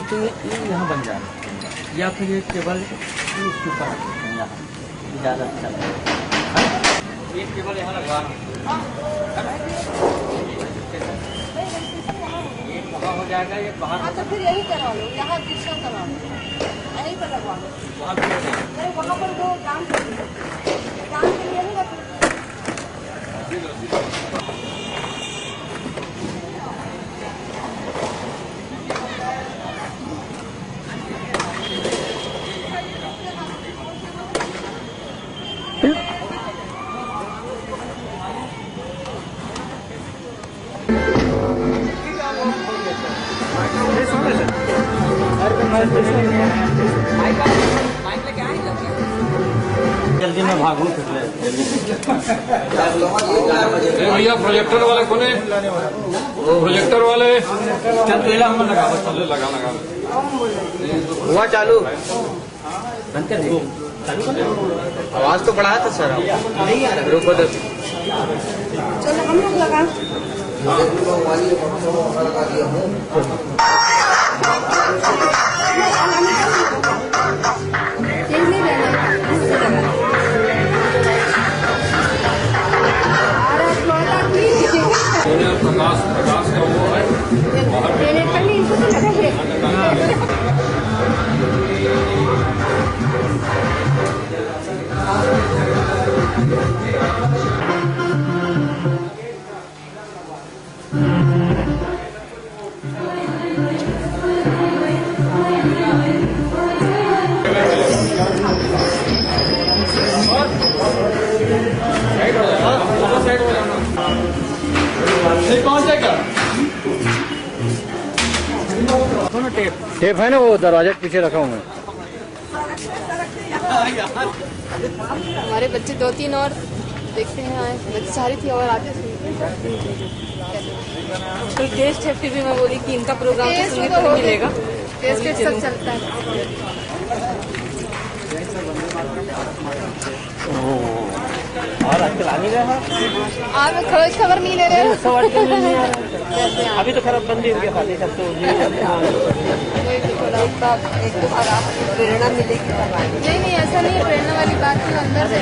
तो ये यहाँ बन जाए या फिर ये टेबल इसके ऊपर रखें यहाँ, ज़्यादा अच्छा लगेगा। एक टेबल यहाँ लगवा एक वहाँ हो जाएगा, एक बाहर। हाँ तो फिर यही करवा लो, यहाँ दूसरा करवा लो, यहीं पर लगवा लो। वहाँ पर वो काम के लिए नहीं रखो। जल्दी में भागूं फिर भैया प्रोजेक्टर वाले खोले, प्रोजेक्टर वाले चल पहला हम लगा हुआ चालू। बंद कर दे। आवाज तो बढ़ाया था सर, नहीं आ रहा। रुको तो चलो हम लोग लगा प्रकाश का वो है टेप है ना, वो दरवाजे के पीछे रखा हूँ मैं। हमारे बच्चे 2-3 और देखते हैं आए, बच्चे सारी थी और आते कोई टेस्ट है टीवी में बोली कि इनका प्रोग्राम तो सुनने को नहीं मिलेगा। टेस्ट सब चलता है। और आजकल आ नहीं रहा। आप खोज खबर नहीं ले रहे हो। अभी तो खराब बंदी हो गया खाली सब तो एक और आपको प्रेरणा मिलेगी। नहीं ऐसा नहीं है, प्रेरणा वाली बात है, अंदर से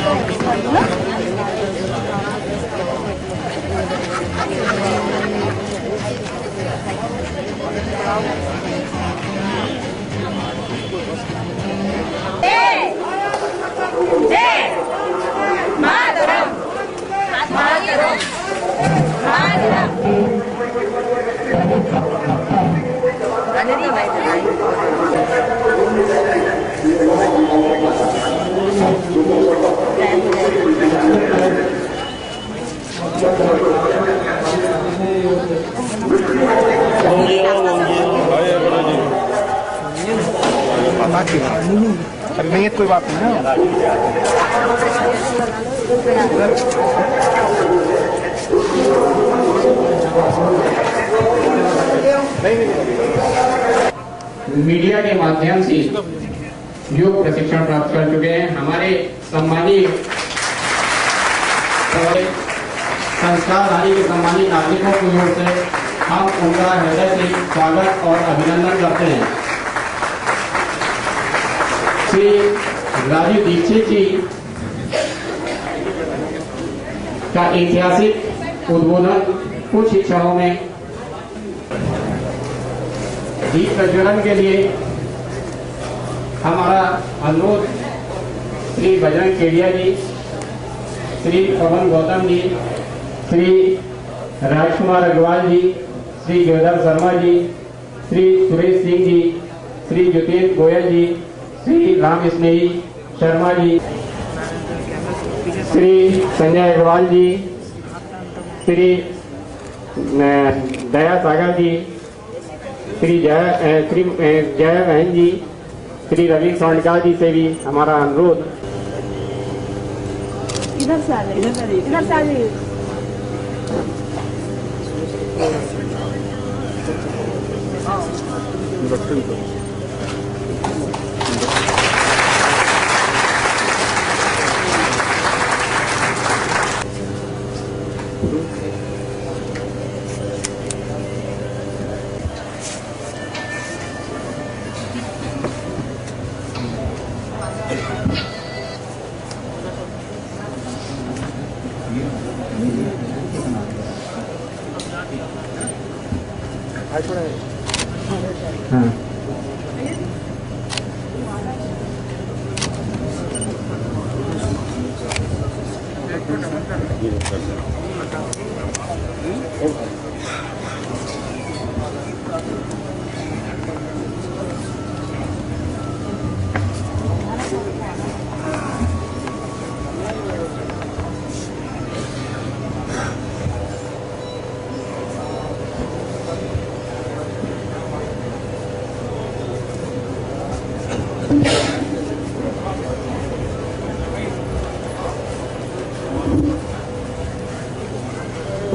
अरे नहीं है, कोई बात नहीं है। मीडिया के माध्यम से योग प्रशिक्षण प्राप्त कर चुके हैं हमारे सम्मानित संस्कारधारी के सम्मानित नागरिकों की ओर से हम उनका हृदय से स्वागत और अभिनंदन करते हैं। श्री राजीव दीक्षित जी का ऐतिहासिक उद्बोधन कुछ ही क्षणों में दीप प्रज्वलन के लिए हमारा अनुरोध श्री बजरंग केडिया जी, श्री पवन गौतम जी, श्री राजकुमार अग्रवाल जी, श्री गिरधर शर्मा जी, श्री सुरेश सिंह जी, श्री ज्योतिष गोयल जी, श्री राम स्नेही शर्मा जी, श्री संजय अग्रवाल जी, श्री दया सागर जी, श्री जय बहन जी, श्री रवि स्वर्णकार जी से भी हमारा अनुरोध। इधर से आ जाइए। हाँ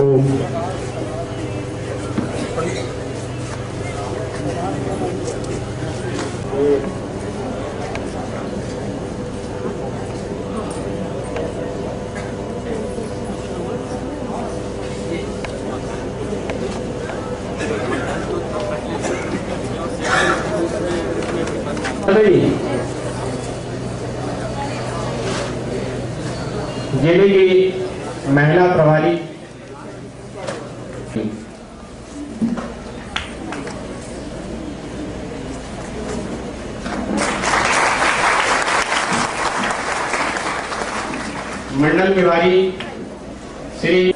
ओम जिले की महिला प्रभारी मंडल प्रभारी श्री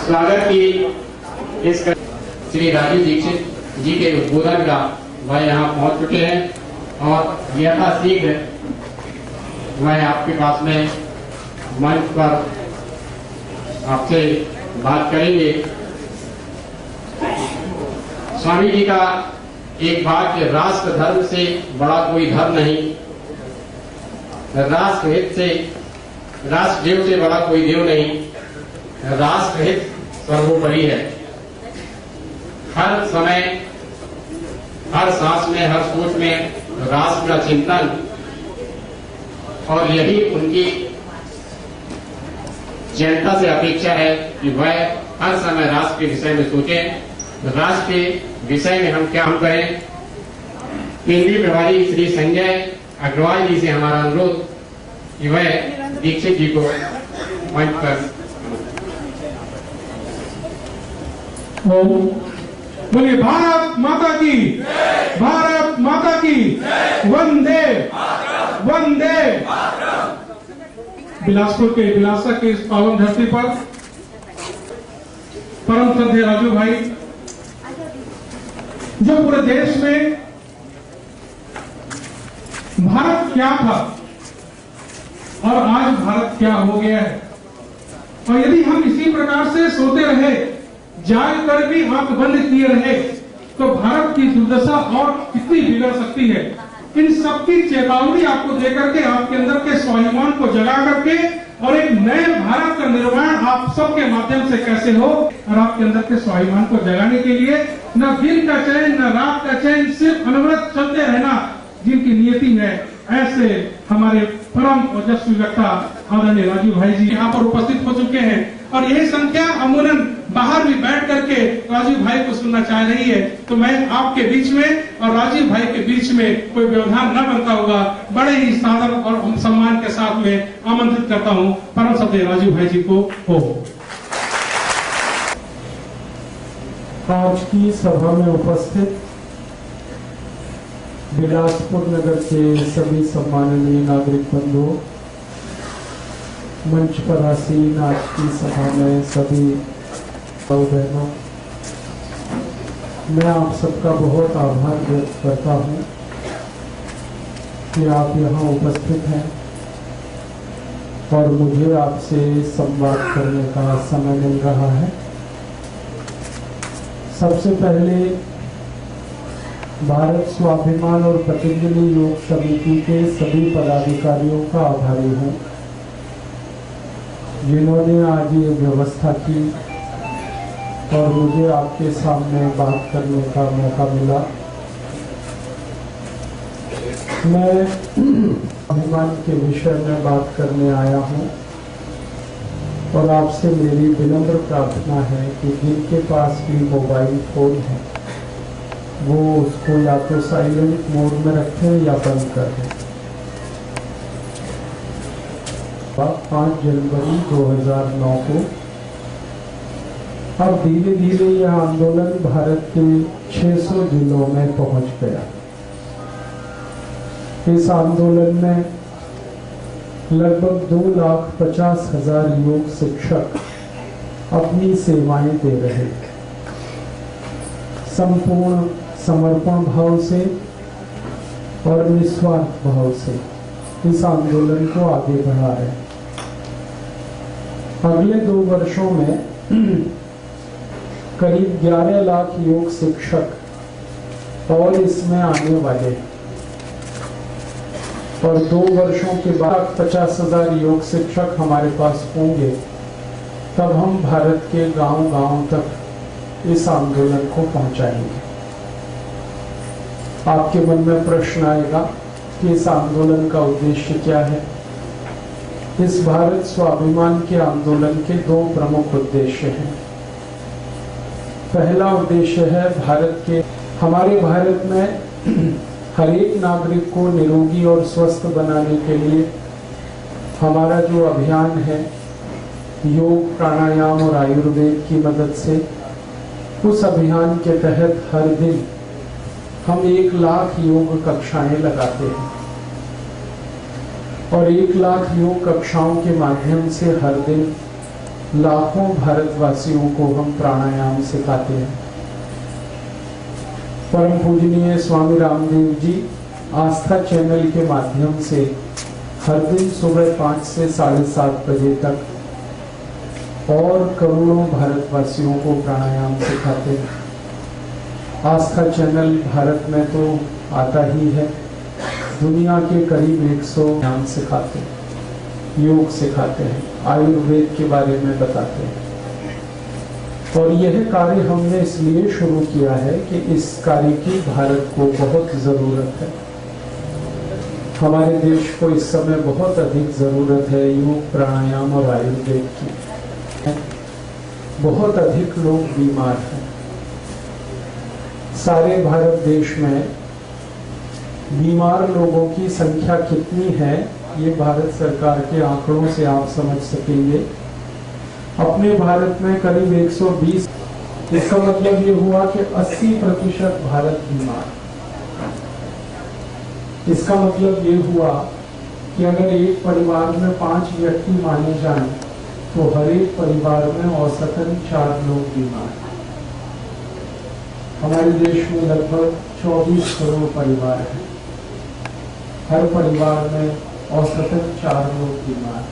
स्वागत की इस श्री राजीव दीक्षित जी के उद्बोधन का वह यहाँ पहुंच चुके हैं और यथाशीघ्र वह आपके पास में मंच पर आपसे बात करेंगे। स्वामी जी का एक वाक्य, राष्ट्र धर्म से बड़ा कोई धर्म नहीं, राष्ट्र हित से, राष्ट्र देव से बड़ा कोई देव नहीं, राष्ट्र हित सर्वोपरि है। हर समय, हर सांस में, हर सोच में राष्ट्र का चिंतन, और यही उनकी जनता से अपेक्षा है कि वह हर समय राष्ट्र के विषय में सोचें। राष्ट्र के विषय में हम क्या करें। केंद्रीय प्रभारी श्री संजय अग्रवाल जी से हमारा अनुरोध कि वह दीक्षित जी को मंच पर। बोलिए भारत माता की, भारत माता की, वंदे वंदे। बिलासपुर के बिलासा के इस पावन धरती पर परम श्रद्धेय राजू भाई, जो पूरे देश में भारत क्या था और आज भारत क्या हो गया है, और यदि हम इसी प्रकार से सोते रहे, जाग कर भी आंख बंद किए रहे, तो भारत की दुर्दशा और कितनी बिगड़ सकती है। इन सबकी चेतावनी आपको देकर के, आपके अंदर के स्वाभिमान को जगा करके, और एक नए भारत का निर्माण आप सबके माध्यम से कैसे हो, और आपके अंदर के स्वाभिमान को जगाने के लिए न दिन का चैन न रात का चैन, सिर्फ अनवरत चलते रहना जिनकी नियति है, ऐसे हमारे परम ओजस्वी वक्ता आदरणीय राजू भाई जी यहाँ पर उपस्थित हो चुके हैं। और यही संख्या अमूमन बाहर भी बैठ करके राजू भाई को सुनना चाह रही है। तो मैं आपके बीच में और राजू भाई के बीच में कोई व्यवधान न बनता होगा, बड़े ही सादर और सम्मान के साथ में आमंत्रित करता हूँ परम श्रद्धेय राजू भाई जी को। आज की सभा में उपस्थित बिलासपुर नगर के सभी सम्माननीय नागरिक बंधुओं, मंच पर आसीन आज की सभा में सभी बहनों, मैं आप सबका बहुत आभार व्यक्त करता हूं कि आप यहां उपस्थित हैं और मुझे आपसे संवाद करने का समय मिल रहा है। सबसे पहले भारत स्वाभिमान और पतंजलि योग समिति के सभी पदाधिकारियों का आभारी हूँ, जिन्होंने आज ये व्यवस्था की और मुझे आपके सामने बात करने का मौका मिला। मैं स्वाभिमान के विषय में बात करने आया हूँ और आपसे मेरी विनम्र प्रार्थना है कि जिनके पास भी मोबाइल फोन है वो उसको या तो साइलेंट मोड में रखें या बंद कर दें। हुआ 5 जनवरी 2009 को। अब धीरे धीरे यह आंदोलन भारत के 600 जिलों में पहुंच गया। इस आंदोलन में लगभग 2,50,000 योग शिक्षक अपनी सेवाएं दे रहे, संपूर्ण समर्पण भाव से और निस्वार्थ भाव से इस आंदोलन को आगे बढ़ा रहे। अगले 2 वर्षों में करीब 11 लाख योग शिक्षक और इसमें आने वाले, और 2 वर्षों के बाद 50,000 योग शिक्षक हमारे पास होंगे। तब हम भारत के गांव-गांव तक इस आंदोलन को पहुंचाएंगे। आपके मन में प्रश्न आएगा कि इस आंदोलन का उद्देश्य क्या है। इस भारत स्वाभिमान के आंदोलन के 2 प्रमुख उद्देश्य हैं। पहला उद्देश्य है हमारे भारत में हर एक नागरिक को निरोगी और स्वस्थ बनाने के लिए हमारा जो अभियान है योग, प्राणायाम और आयुर्वेद की मदद से, उस अभियान के तहत हर दिन हम 1 लाख योग कक्षाएं लगाते हैं और 1 लाख योग कक्षाओं के माध्यम से हर दिन लाखों भारतवासियों को हम प्राणायाम सिखाते हैं। परम पूजनीय स्वामी रामदेव जी आस्था चैनल के माध्यम से हर दिन सुबह 5 से 7:30 बजे तक और करोड़ों भारतवासियों को प्राणायाम सिखाते हैं। आस्था चैनल भारत में तो आता ही है, दुनिया के करीब 100 ध्यान सिखाते हैं, योग सिखाते हैं, आयुर्वेद के बारे में बताते हैं। और यह कार्य हमने इसलिए शुरू किया है कि इस कार्य की भारत को बहुत जरूरत है। हमारे देश को इस समय बहुत अधिक जरूरत है योग, प्राणायाम और आयुर्वेद की। बहुत अधिक लोग बीमार हैं। सारे भारत देश में बीमार लोगों की संख्या कितनी है, ये भारत सरकार के आंकड़ों से आप समझ सकेंगे। अपने भारत में करीब 120, इसका मतलब ये हुआ कि 80% भारत बीमार। इसका मतलब ये हुआ कि अगर एक परिवार में 5 व्यक्ति माने जाएं, तो हर एक परिवार में औसतन 4 लोग बीमार। हमारे देश में लगभग 24 करोड़ परिवार हैं। हर परिवार में औसतन 4 लोग बीमार।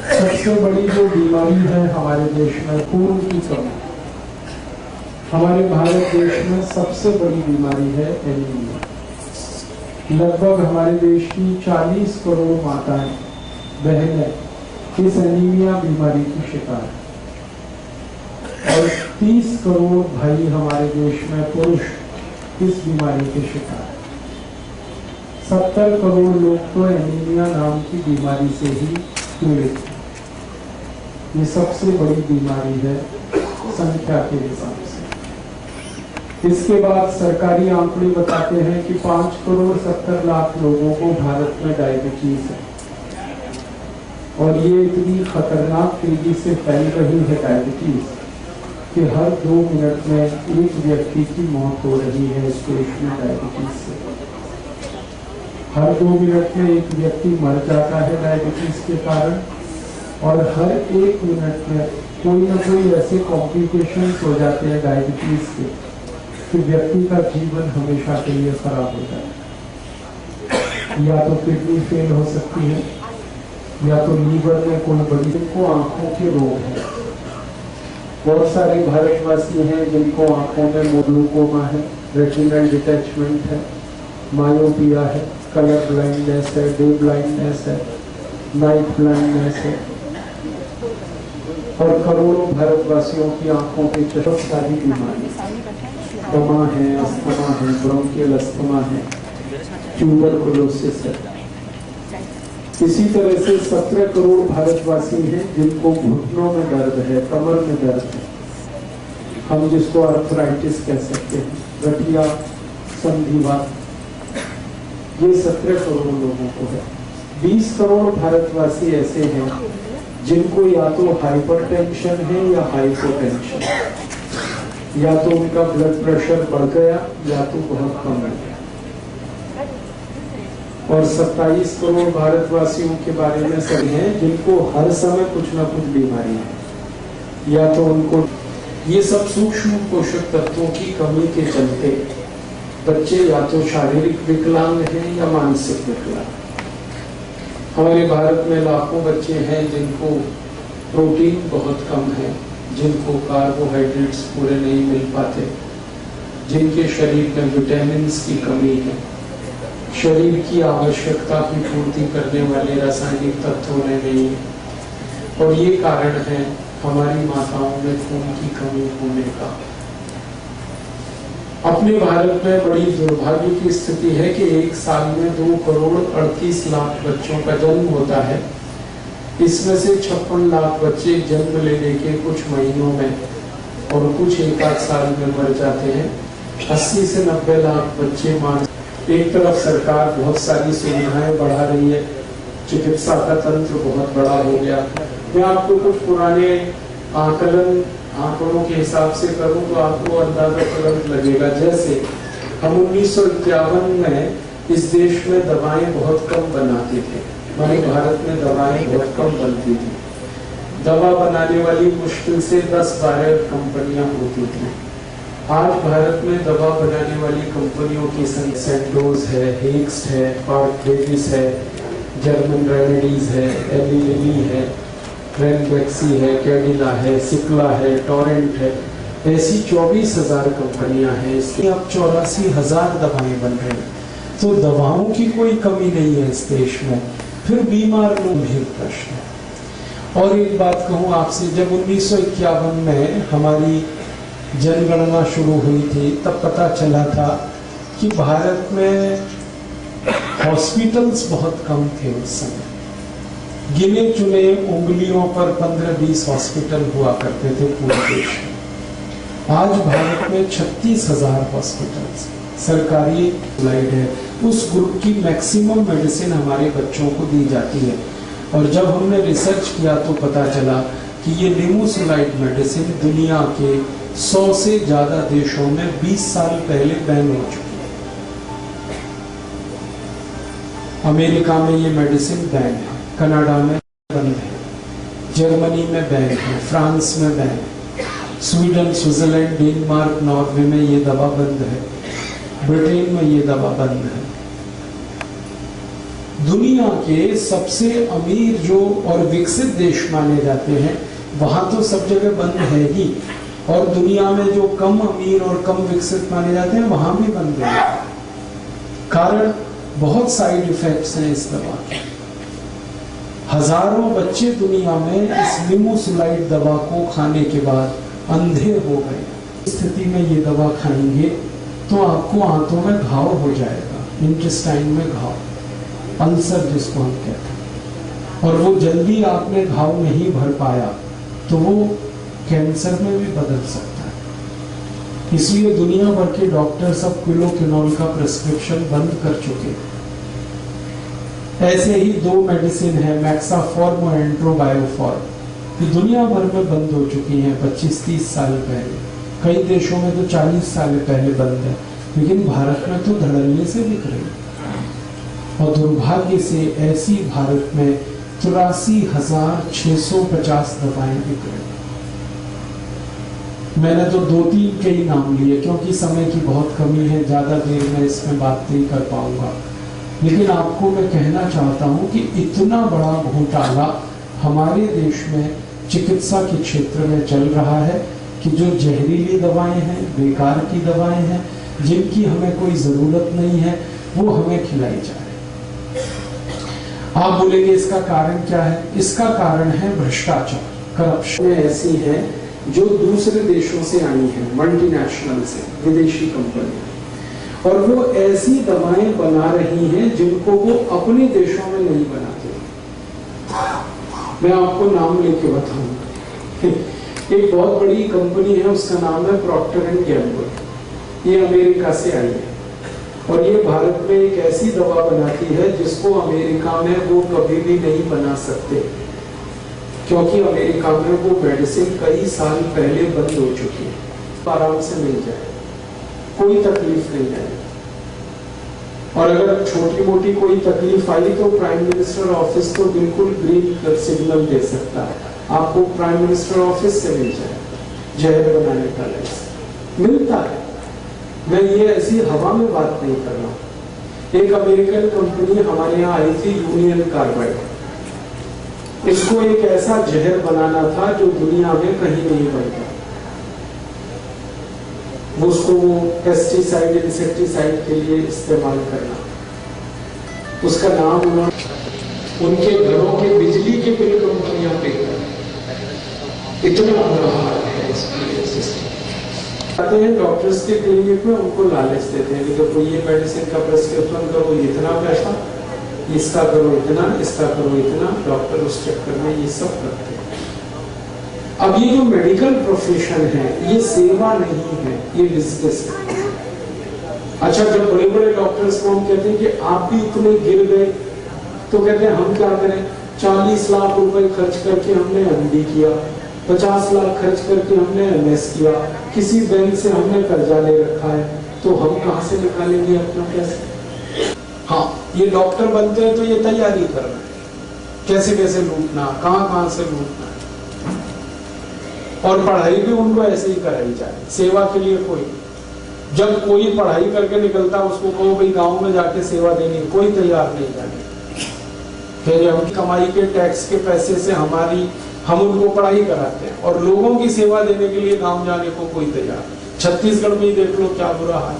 सबसे बड़ी जो बीमारी है हमारे देश में खून की कमी। हमारे भारत देश में सबसे बड़ी बीमारी है एनीमिया। लगभग हमारे देश की 40 करोड़ माताएं, बहनें इस एनीमिया बीमारी की शिकार है और 30 करोड़ भाई हमारे देश में पुरुष इस बीमारी के शिकार है। 70 करोड़ लोग तो एनीमिया नाम की बीमारी से ही पीड़ित हैं। ये सबसे बड़ी बीमारी है संख्या के हिसाब से। इसके बाद सरकारी आंकड़े बताते हैं कि 5 करोड़ 70 लाख लोगों को भारत में डायबिटीज है और ये इतनी खतरनाक तेजी से फैल रही है डायबिटीज कि हर 2 मिनट में एक व्यक्ति की मौत हो रही है इस देश में डायबिटीज से। हर 2 मिनट में एक व्यक्ति मर जाता है डायबिटीज के कारण और हर 1 मिनट में कोई ना कोई ऐसे कॉम्प्लिकेशंस हो जाते हैं डायबिटीज के कि व्यक्ति का जीवन हमेशा के लिए खराब हो जाता है। या तो किडनी फेल हो सकती है या तो लीवर में कोई बड़ी, जिनको आंखों के रोग है। बहुत सारे भारतवासी हैं जिनको आंखों में ग्लूकोमा है, रेटिनल डिटैचमेंट है, मायोपिया है, कलर ब्लाइंडनेस है, डे ब्लाइंडनेस है, नाइट ब्लाइंडनेस है और करोड़ों भारतवासियों की आंखों की बहुत सारी बीमारी, दमा है, अस्थमा है, ब्रोंकियल अस्थमा है, ट्यूबरकुलोसिस है। इसी तरह से 17 करोड़ भारतवासी हैं जिनको घुटनों में दर्द है, कमर में दर्द है, हम जिसको आर्थराइटिस कह सकते हैं, गठिया, संधिवात, ये 17 करोड़ लोगों को है। 20 करोड़ भारतवासी ऐसे हैं जिनको या तो हाइपरटेंशन है या हाइपोटेंशन, या तो उनका ब्लड प्रेशर बढ़ गया या तो बहुत कम हो गया। और 27 करोड़ भारतवासियों के बारे में सभी हैं जिनको हर समय कुछ ना कुछ बीमारी है, या तो उनको ये सब सूक्ष्म पोषक तत्वों की कमी के चलते बच्चे या तो शारीरिक विकलांग हैं या मानसिक विकलांग। हमारे भारत में लाखों बच्चे हैं जिनको प्रोटीन बहुत कम है, जिनको कार्बोहाइड्रेट्स पूरे नहीं मिल पाते, जिनके शरीर में विटामिन की कमी है, शरीर की आवश्यकता की पूर्ति करने वाले रासायनिक तत्व नहीं है। और ये कारण है हमारी माताओं में खून की कमी होने का। अपने भारत में बड़ी दुर्भाग्य की स्थिति है कि एक साल में 2 करोड़ 38 लाख बच्चों का जन्म होता है। इसमें से 56 लाख बच्चे जन्म लेने के कुछ महीनों में और कुछ 1 साल में मर जाते हैं। 80 से 90 लाख बच्चे एक तरफ सरकार बहुत सारी सुविधाएं बढ़ा रही है, चिकित्सा का तंत्र बहुत बड़ा हो गया। मैं आपको कुछ पुराने आंकड़ों के हिसाब से करूं तो आपको अंदाजा तुरंत लगेगा। जैसे हम 1951 में इस देश में दवाएं बहुत कम बनाते थे, हमारे भारत में दवाएं बहुत कम बनती थी। दवा बनाने वाली मुश्किल से 10-12 कंपनियां होती थी। आज भारत में दवा बनाने वाली कंपनियों की संख्या सेंडोज है, हेक्स्ट है, पार्कडेविस है, जर्मन रेमेडीज है, एली लिली है, रेनबैक्सी है, कैडिला है, सिक्ला है, टोरेंट है, ऐसी 24,000 कंपनियां हैं। इसमें अब 84,000 दवाएं बन रही हैं। तो दवाओं की कोई कमी नहीं है इस देश में। फिर बीमार लोग भी प्रश्न है। और एक बात कहूँ आपसे, जब 1951 में हमारी जनगणना शुरू हुई थी तब पता चला था कि भारत में हॉस्पिटल्स बहुत कम थे उस समय। गिने चुने उंगलियों पर 15-20 हॉस्पिटल हुआ करते थे पूरे देश में। आज भारत में 36,000 हॉस्पिटल्स सरकारी स्लाइड है। उस ग्रुप की मैक्सिमम मेडिसिन हमारे बच्चों को दी जाती है। और जब हमने रिसर्च किया तो पता चला कि ये लिमोसुलाइड मेडिसिन दुनिया के 100 से ज्यादा देशों में 20 साल पहले बैन हो चुकी है। अमेरिका में ये मेडिसिन बैन है, कनाडा में बंद है, जर्मनी में बैन है, फ्रांस में बैन है, स्वीडन, स्विट्जरलैंड, डेनमार्क, नॉर्वे में ये दवा बंद है, ब्रिटेन में ये दवा बंद है। दुनिया के सबसे अमीर जो और विकसित देश माने जाते हैं वहां तो सब जगह बंद है ही, और दुनिया में जो कम अमीर और कम विकसित माने जाते हैं वहां भी बंद है। कारण बहुत साइड इफेक्ट्स हैं इस दवा के। हजारों बच्चे दुनिया में इस लिमोसुलाइड दवा को खाने के बाद अंधे हो गए। स्थिति में ये दवा खाएंगे तो आपको आंतों में घाव हो जाएगा, इंटेस्टाइन में घाव, अल्सर जिसको हम कहते हैं। और वो जल्दी आपने घाव नहीं भर पाया तो वो कैंसर में भी बदल सकता है। इसलिए दुनिया भर के डॉक्टर सब क्विलोक्विनोल का प्रिस्क्रिप्शन बंद कर चुके हैं। ऐसे ही 2 मेडिसिन है, मैक्साफॉर्म और एंट्रोबायोफॉर्म, कि दुनिया भर में बंद हो चुकी हैं 25-30 साल पहले। कई देशों में तो 40 साल पहले बंद है, लेकिन भारत में तो धड़ल्ले से बिक रही। और दुर्भाग्य से ऐसी भारत में 83,650 दवाएं बिक रही। मैंने तो 2-3 के ही नाम लिए क्योंकि समय की बहुत कमी है, ज्यादा देर में इसमें बात नहीं कर पाऊंगा। लेकिन आपको मैं कहना चाहता हूं कि इतना बड़ा घोटाला हमारे देश में चिकित्सा के क्षेत्र में चल रहा है कि जो जहरीली दवाएं हैं, बेकार की दवाएं हैं, जिनकी हमें कोई जरूरत नहीं है, वो हमें खिलाई जा रही है। आप बोलेंगे इसका कारण क्या है? इसका कारण है भ्रष्टाचार, करप्शन। ऐसी है जो दूसरे देशों से आई है, मल्टीनेशनल से, विदेशी कंपनी, और वो ऐसी दवाएं बना रही हैं जिनको वो अपने देशों में नहीं बनाते। मैं आपको नाम लेके बताऊंगा। एक बहुत बड़ी कंपनी है, उसका नाम है प्रॉक्टर एंड गैम्बल। ये अमेरिका से आई है और ये भारत में एक ऐसी दवा बनाती है जिसको अमेरिका में वो कभी भी नहीं बना सकते, क्योंकि अमेरिका में वो मेडिसिन कई साल पहले बंद हो चुकी है। आराम से मिल जाए, कोई तकलीफ नहीं है। और अगर छोटी मोटी कोई तकलीफ आई तो प्राइम मिनिस्टर ऑफिस तो बिल्कुल ग्रीन सिग्नल दे सकता है, आपको प्राइम मिनिस्टर ऑफिस से मिल जाए जहर बनाने का लाइसेंस मिलता है। मैं ये ऐसी हवा में बात नहीं कर रहा हूं। एक अमेरिकन कंपनी हमारे यहाँ आई थी, यूनियन कार्बाइड। इसको एक ऐसा जहर बनाना था जो दुनिया में कहीं नहीं बनता। उसको पेस्टिसाइड इंसेक्टिसाइड के लिए इस्तेमाल करना, उसका नाम उनके घरों के बिजली के बिल कंपनियां पे कर, इतना बुरा हाल है इस सिस्टम। आते हैं डॉक्टर्स के क्लिनिक में, उनको लालच देते हैं कि देखो ये मेडिसिन का प्रेस्क्रिप्शन करो इतना पैसा, इसका करो इतना, इसका करो इतना। डॉक्टर उस चक्कर में ये सब करते हैं। अब ये जो मेडिकल प्रोफेशन है ये सेवा नहीं है, ये बिजनेस है। अच्छा, जब बड़े बड़े डॉक्टर्स को हम कहते हैं कि आप भी इतने गिर गए, तो कहते हैं हम क्या करें, 40 लाख रुपए खर्च करके हमने एमडी किया, 50 लाख खर्च करके हमने एमएस किया, किसी बैंक से हमने कर्जा ले रखा है, तो हम कहां से निकालेंगे अपना पैसा। हाँ, ये डॉक्टर बनते हैं तो ये तैयारी कर रहे हैं कैसे कैसे लूटना, कहां से लूटना, और पढ़ाई भी उनको ऐसे ही कराई जाए, सेवा के लिए कोई। जब कोई पढ़ाई करके निकलता उसको कहो भाई गांव में जाके सेवा देनी, कोई तैयार नहीं जाने। फिर हम कमाई के टैक्स के पैसे से हम उनको पढ़ाई कराते हैं, और लोगों की सेवा देने के लिए गांव जाने को कोई तैयार। छत्तीसगढ़ में ही देख लो क्या बुरा हाल।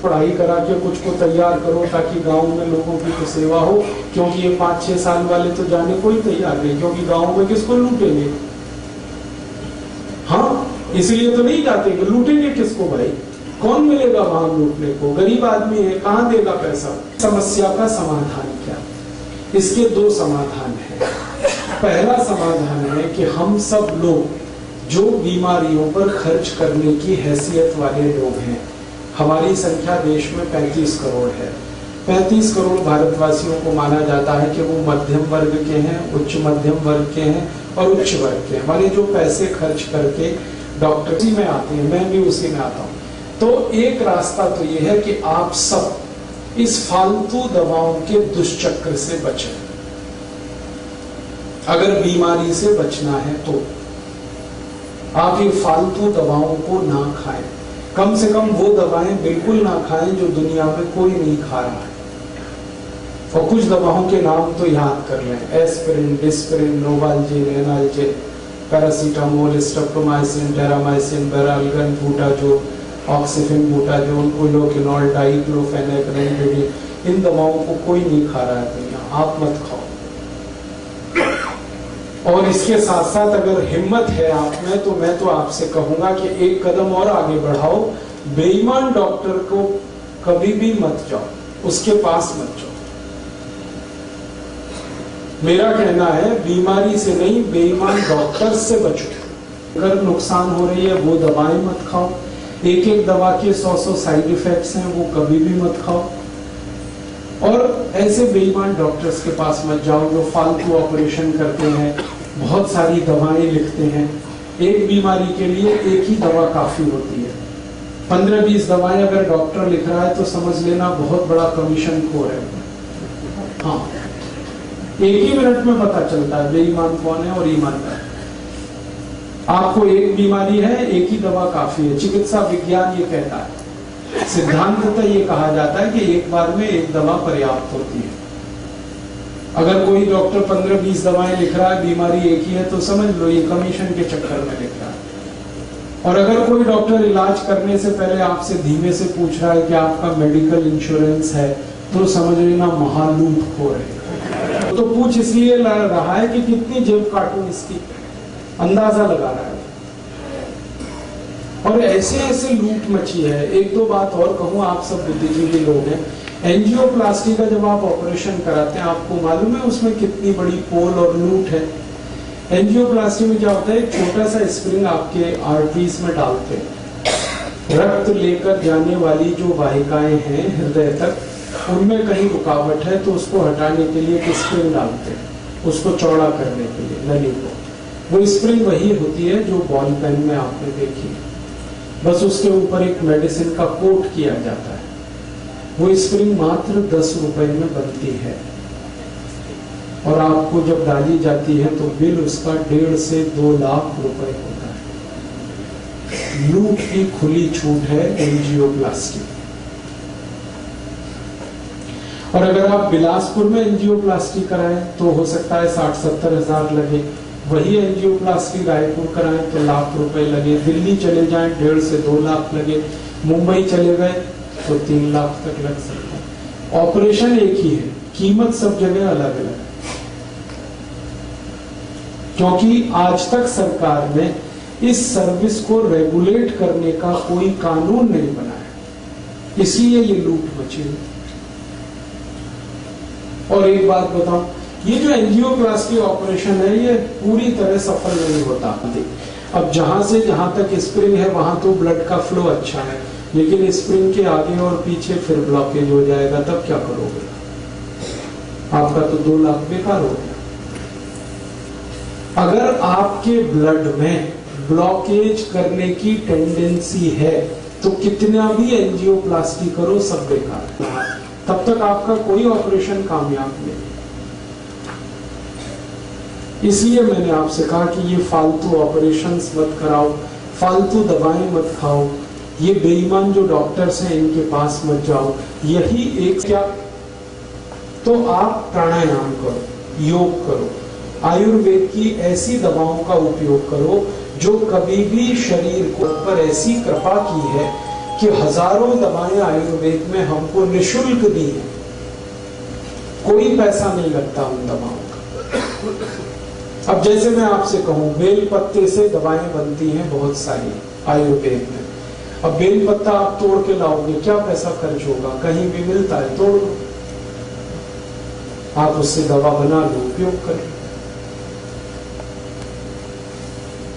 पढ़ाई करा के कुछ को तैयार करो ताकि गांव में लोगों की तो सेवा हो, क्योंकि ये 5-6 साल वाले तो जाने को ही तैयार नहीं, क्योंकि गाँव में किसको लूटेंगे। हाँ, इसलिए तो नहीं जाते कि लूटेंगे किसको भाई, कौन मिलेगा वहां लूटने को, गरीब आदमी है, कहां देगा पैसा। समस्या का समाधान क्या, इसके 2 समाधान है। पहला समाधान है कि हम सब लोग जो बीमारियों पर खर्च करने की हैसियत वाले लोग हैं, हमारी संख्या देश में 35 करोड़ है। 35 करोड़ भारतवासियों को माना जाता है कि वो मध्यम वर्ग के हैं, उच्च मध्यम वर्ग के हैं और उच्च वर्ग के। हमारे जो पैसे खर्च करके डॉक्टरी में आते हैं, मैं भी उसी में आता हूँ। तो एक रास्ता तो ये है कि आप सब इस फालतू दवाओं के दुष्चक्र से बचें। अगर बीमारी से बचना है तो आप ये फालतू दवाओं को ना खाएं, कम से कम वो दवाएं बिल्कुल ना खाएं जो दुनिया में कोई नहीं खा रहा है। और कुछ दवाओं के नाम तो याद कर लें, aspirin, disprin, novalgin, analgin, paracetamol, streptomycin, terramycin, baralgan, butazol, oxyphen, butazol, chloroquinol, diclofenac, remdesivir. इन दवाओं को कोई नहीं खा रहा है दुनिया, आप मत खाओ। और इसके साथ साथ अगर हिम्मत है आप में तो मैं तो आपसे कहूंगा कि एक कदम और आगे बढ़ाओ। बेईमान डॉक्टर को कभी भी मत जाओ, उसके पास मत जाओ। मेरा कहना है बीमारी से नहीं, बेईमान डॉक्टर से बचो। अगर नुकसान हो रही है वो दवाएं मत खाओ। एक दवा के 100 साइड इफेक्ट्स हैं, वो कभी भी मत खाओ। और ऐसे बेईमान डॉक्टर्स के पास मत जाओ जो फालतू ऑपरेशन करते हैं, बहुत सारी दवाएं लिखते हैं। एक बीमारी के लिए एक ही दवा काफी होती है। 15-20 दवाएं अगर डॉक्टर लिख रहा है तो समझ लेना बहुत बड़ा कमीशन खोर है। हाँ, एक ही मिनट में पता चलता है बेईमान कौन है और ईमानदार। आपको एक बीमारी है, एक ही दवा काफी है। चिकित्सा विज्ञान ये कहता है, सिद्धांततः ये कहा जाता है कि एक बार में एक दवा पर्याप्त होती है। अगर कोई डॉक्टर 15-20 दवाएं लिख रहा है, बीमारी एक ही है, तो समझ लो ये कमीशन के चक्कर में लिख रहा है। और अगर कोई डॉक्टर इलाज करने से पहले आपसे धीमे से पूछ रहा है कि आपका मेडिकल इंश्योरेंस है, तो समझ लेना महालूटखोर है। तो पूछ इसलिए रहा है कि कितनी जेब काटूं इसकी, अंदाजा लगा रहा है। और ऐसे ऐसे लूट मची है। एक दो बात और कहूं, आप सब बुद्धिजीवी लोग हैं, एंजियोप्लास्टी का जब आप ऑपरेशन कराते हैं, आपको मालूम है उसमें कितनी बड़ी पोल और लूट है। एंजियोप्लास्टी में क्या होता है, एक छोटा सा स्प्रिंग आपके आर्टरीज में डालते हैं, रक्त लेकर जाने वाली जो वाहिकाएं हैं हृदय तक, उनमें कहीं रुकावट है तो उसको हटाने के लिए एक स्प्रिंग डालते हैं, उसको चौड़ा करने के लिए नली को। वो स्प्रिंग वही होती है जो बॉल पेन में आपने देखी, बस उसके ऊपर एक मेडिसिन का कोट किया जाता है। वो स्प्रिंग मात्र 10 रुपए में बनती है और आपको जब डाली जाती है तो बिल उसका 1.5 से 2 लाख रुपए होता है। लूट की खुली छूट है एंजियोप्लास्टी। और अगर आप बिलासपुर में एंजियोप्लास्टी कराएं तो हो सकता है 60-70 हजार लगे, वही एंजियोप्लास्टी रायपुर कराएं तो लाख रुपए लगे, दिल्ली चले जाएं 1.5 से 2 लाख लगे, मुंबई चले गए तो 3 लाख तक लग सकता है। ऑपरेशन एक ही है, कीमत सब जगह अलग अलग, क्योंकि आज तक सरकार ने इस सर्विस को रेगुलेट करने का कोई कानून नहीं बनाया, इसलिए ये लूट मची है। और एक बात बताऊं, ये जो एंजियोप्लास्टी ऑपरेशन है ये पूरी तरह सफल नहीं होता। अब जहां से जहां तक स्प्रिंग है वहां तो ब्लड का फ्लो अच्छा है, लेकिन स्प्रिंग के आगे और पीछे फिर ब्लॉकेज हो जाएगा, तब क्या करोगे? आपका तो 2 लाख बेकार हो गया। अगर आपके ब्लड में ब्लॉकेज करने की टेंडेंसी है तो कितना भी एंजियोप्लास्टी करो सब बेकार है, तब तक आपका कोई ऑपरेशन कामयाब नहीं। इसलिए मैंने आपसे कहा कि ये फालतू ऑपरेशंस मत कराओ, फालतू दवाएं मत खाओ, ये बेईमान जो डॉक्टर्स हैं इनके पास मत जाओ। यही एक क्या, तो आप प्राणायाम करो, योग करो, आयुर्वेद की ऐसी दवाओं का उपयोग करो जो कभी भी शरीर को पर ऐसी कृपा की है कि हजारों दवाएं आयुर्वेद में हमको निशुल्क दी है, कोई पैसा नहीं लगता उन दवाओं का। अब जैसे मैं आपसे कहूं, बेल पत्ते से दवाएं बनती हैं बहुत सारी आयुर्वेद में। अब बेल पत्ता आप तोड़ के लाओगे, क्या पैसा खर्च होगा? कहीं भी मिलता है, तोड़ लो, आप उससे दवा बना लो, उपयोग करें।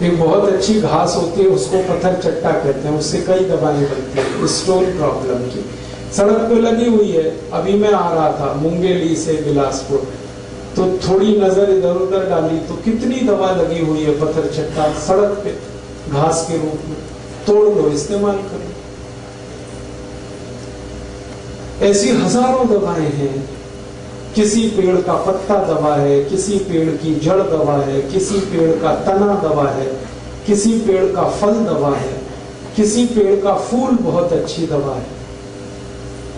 एक बहुत अच्छी घास होती है, उसको पत्थर चट्टा कहते हैं, उससे कई दवाएं बनती हैं स्टोन प्रॉब्लम की। सड़क पे लगी हुई है, अभी मैं आ रहा था मुंगेली से बिलासपुर, तो थोड़ी नजर इधर उधर डाली तो कितनी दवा लगी हुई है पत्थर चट्टा सड़क पे घास के रूप में, तोड़ लो, इस्तेमाल करो। ऐसी हजारों दवाएं हैं, किसी पेड़ का पत्ता दवा है, किसी पेड़ की जड़ दवा है, किसी पेड़ का तना दवा है, किसी पेड़ का फल दवा है, किसी पेड़ का फूल बहुत अच्छी दवा है,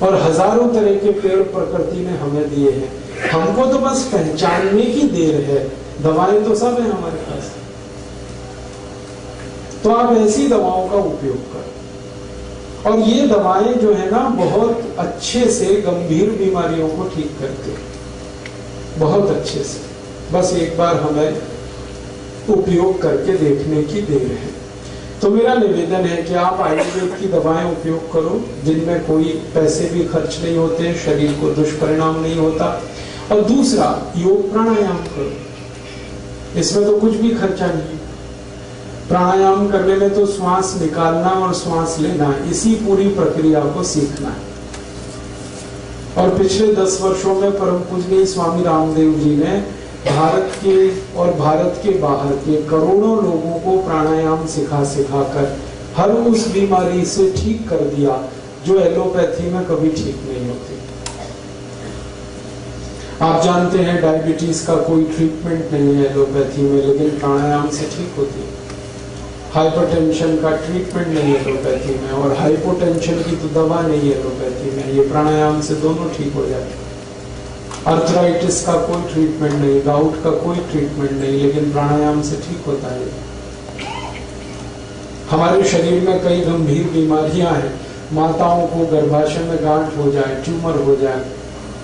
और हजारों तरह के पेड़ प्रकृति ने हमें दिए हैं। हमको तो बस पहचानने की देर है, दवाएं तो सब है हमारे पास। तो आप ऐसी दवाओं का उपयोग करें, और ये दवाएं जो है ना बहुत अच्छे से गंभीर बीमारियों को ठीक करते हैं, बहुत अच्छे से। बस एक बार हमें उपयोग करके देखने की देर है। तो मेरा निवेदन है कि आप आयुर्वेद की दवाएं उपयोग करो जिनमें कोई पैसे भी खर्च नहीं होते, शरीर को दुष्परिणाम नहीं होता। और दूसरा, योग प्राणायाम करो, इसमें तो कुछ भी खर्चा नहीं। प्राणायाम करने में तो श्वास निकालना और श्वास लेना, इसी पूरी प्रक्रिया को सीखना है। और पिछले 10 वर्षों में परम पूजनीय स्वामी रामदेव जी ने भारत के और भारत के बाहर के करोड़ों लोगों को प्राणायाम सिखा कर हर उस बीमारी से ठीक कर दिया जो एलोपैथी में कभी ठीक नहीं होती। आप जानते हैं डायबिटीज का कोई ट्रीटमेंट नहीं है एलोपैथी में, लेकिन प्राणायाम से ठीक होती है। हाइपरटेंशन का ट्रीटमेंट नहीं है एलोपैथी में, और हाइपोटेंशन की तो दवा नहीं है एलोपैथी में, ये प्राणायाम से दोनों ठीक हो जाते हैं। अर्थराइटिस का कोई ट्रीटमेंट नहीं, गाउट का कोई ट्रीटमेंट नहीं, लेकिन प्राणायाम से ठीक होता है। हमारे शरीर में कई गंभीर बीमारियां हैं, माताओं को गर्भाशय में गांठ हो जाए, ट्यूमर हो जाए,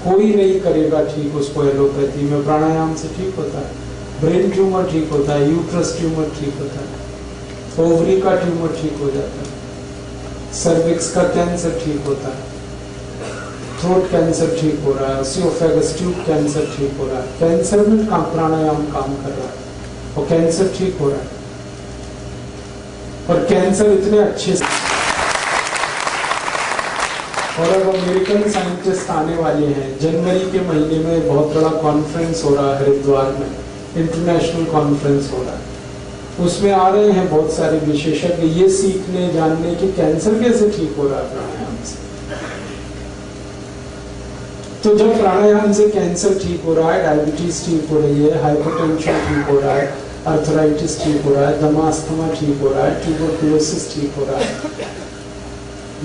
कोई नहीं करेगा ठीक उसको एलोपैथी में, प्राणायाम से ठीक होता है। ब्रेन ट्यूमर ठीक होता है, यूट्रस ट्यूमर ठीक होता है, ओवरी का ट्यूमर ठीक हो जाता है, सर्विक्स का कैंसर ठीक होता है, थ्रोट कैंसर ठीक हो रहा है, ओसियोफेगस ट्यूब कैंसर ठीक हो रहा है। कैंसर में प्राणायाम काम कर रहा है और कैंसर ठीक हो रहा है। और कैंसर इतने अच्छे से और अब अमेरिकन साइंटिस्ट आने वाले हैं। जनवरी के महीने में बहुत बड़ा कॉन्फ्रेंस हो रहा है हरिद्वार में, इंटरनेशनल कॉन्फ्रेंस हो रहा है। उसमें आ रहे हैं बहुत सारे विशेषज्ञ ये सीखने जानने कि कैंसर कैसे ठीक हो रहा है प्राणायाम से। तो जब प्राणायाम से कैंसर ठीक हो रहा है, डायबिटीज ठीक हो रही है, हाइपरटेंशन ठीक हो रहा है, अर्थराइटिस ठीक हो रहा है, दमा अस्थमा ठीक हो रहा है, ट्यूबरकुलोसिस ठीक हो रहा है,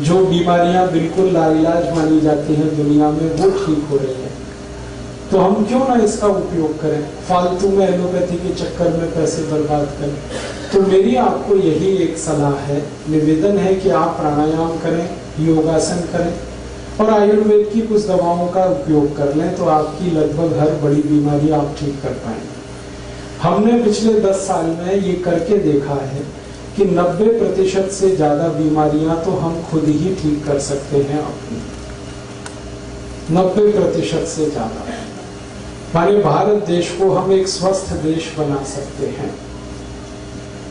जो बीमारियां बिल्कुल लाइलाज मानी जाती हैं दुनिया में वो ठीक हो रही है, तो हम क्यों ना इसका उपयोग करें, फालतू में एलोपैथी के चक्कर में पैसे बर्बाद करें। तो मेरी आपको यही एक सलाह है, निवेदन है कि आप प्राणायाम करें, योगासन करें और आयुर्वेद की कुछ दवाओं का उपयोग कर लें, तो आपकी लगभग हर बड़ी बीमारी आप ठीक कर पाएंगे। हमने पिछले 10 साल में ये करके देखा है कि 90% से ज्यादा बीमारियां तो हम खुद ही ठीक कर सकते हैं अपनी, 90% से ज्यादा। हमारे भारत देश को हम एक स्वस्थ देश बना सकते हैं,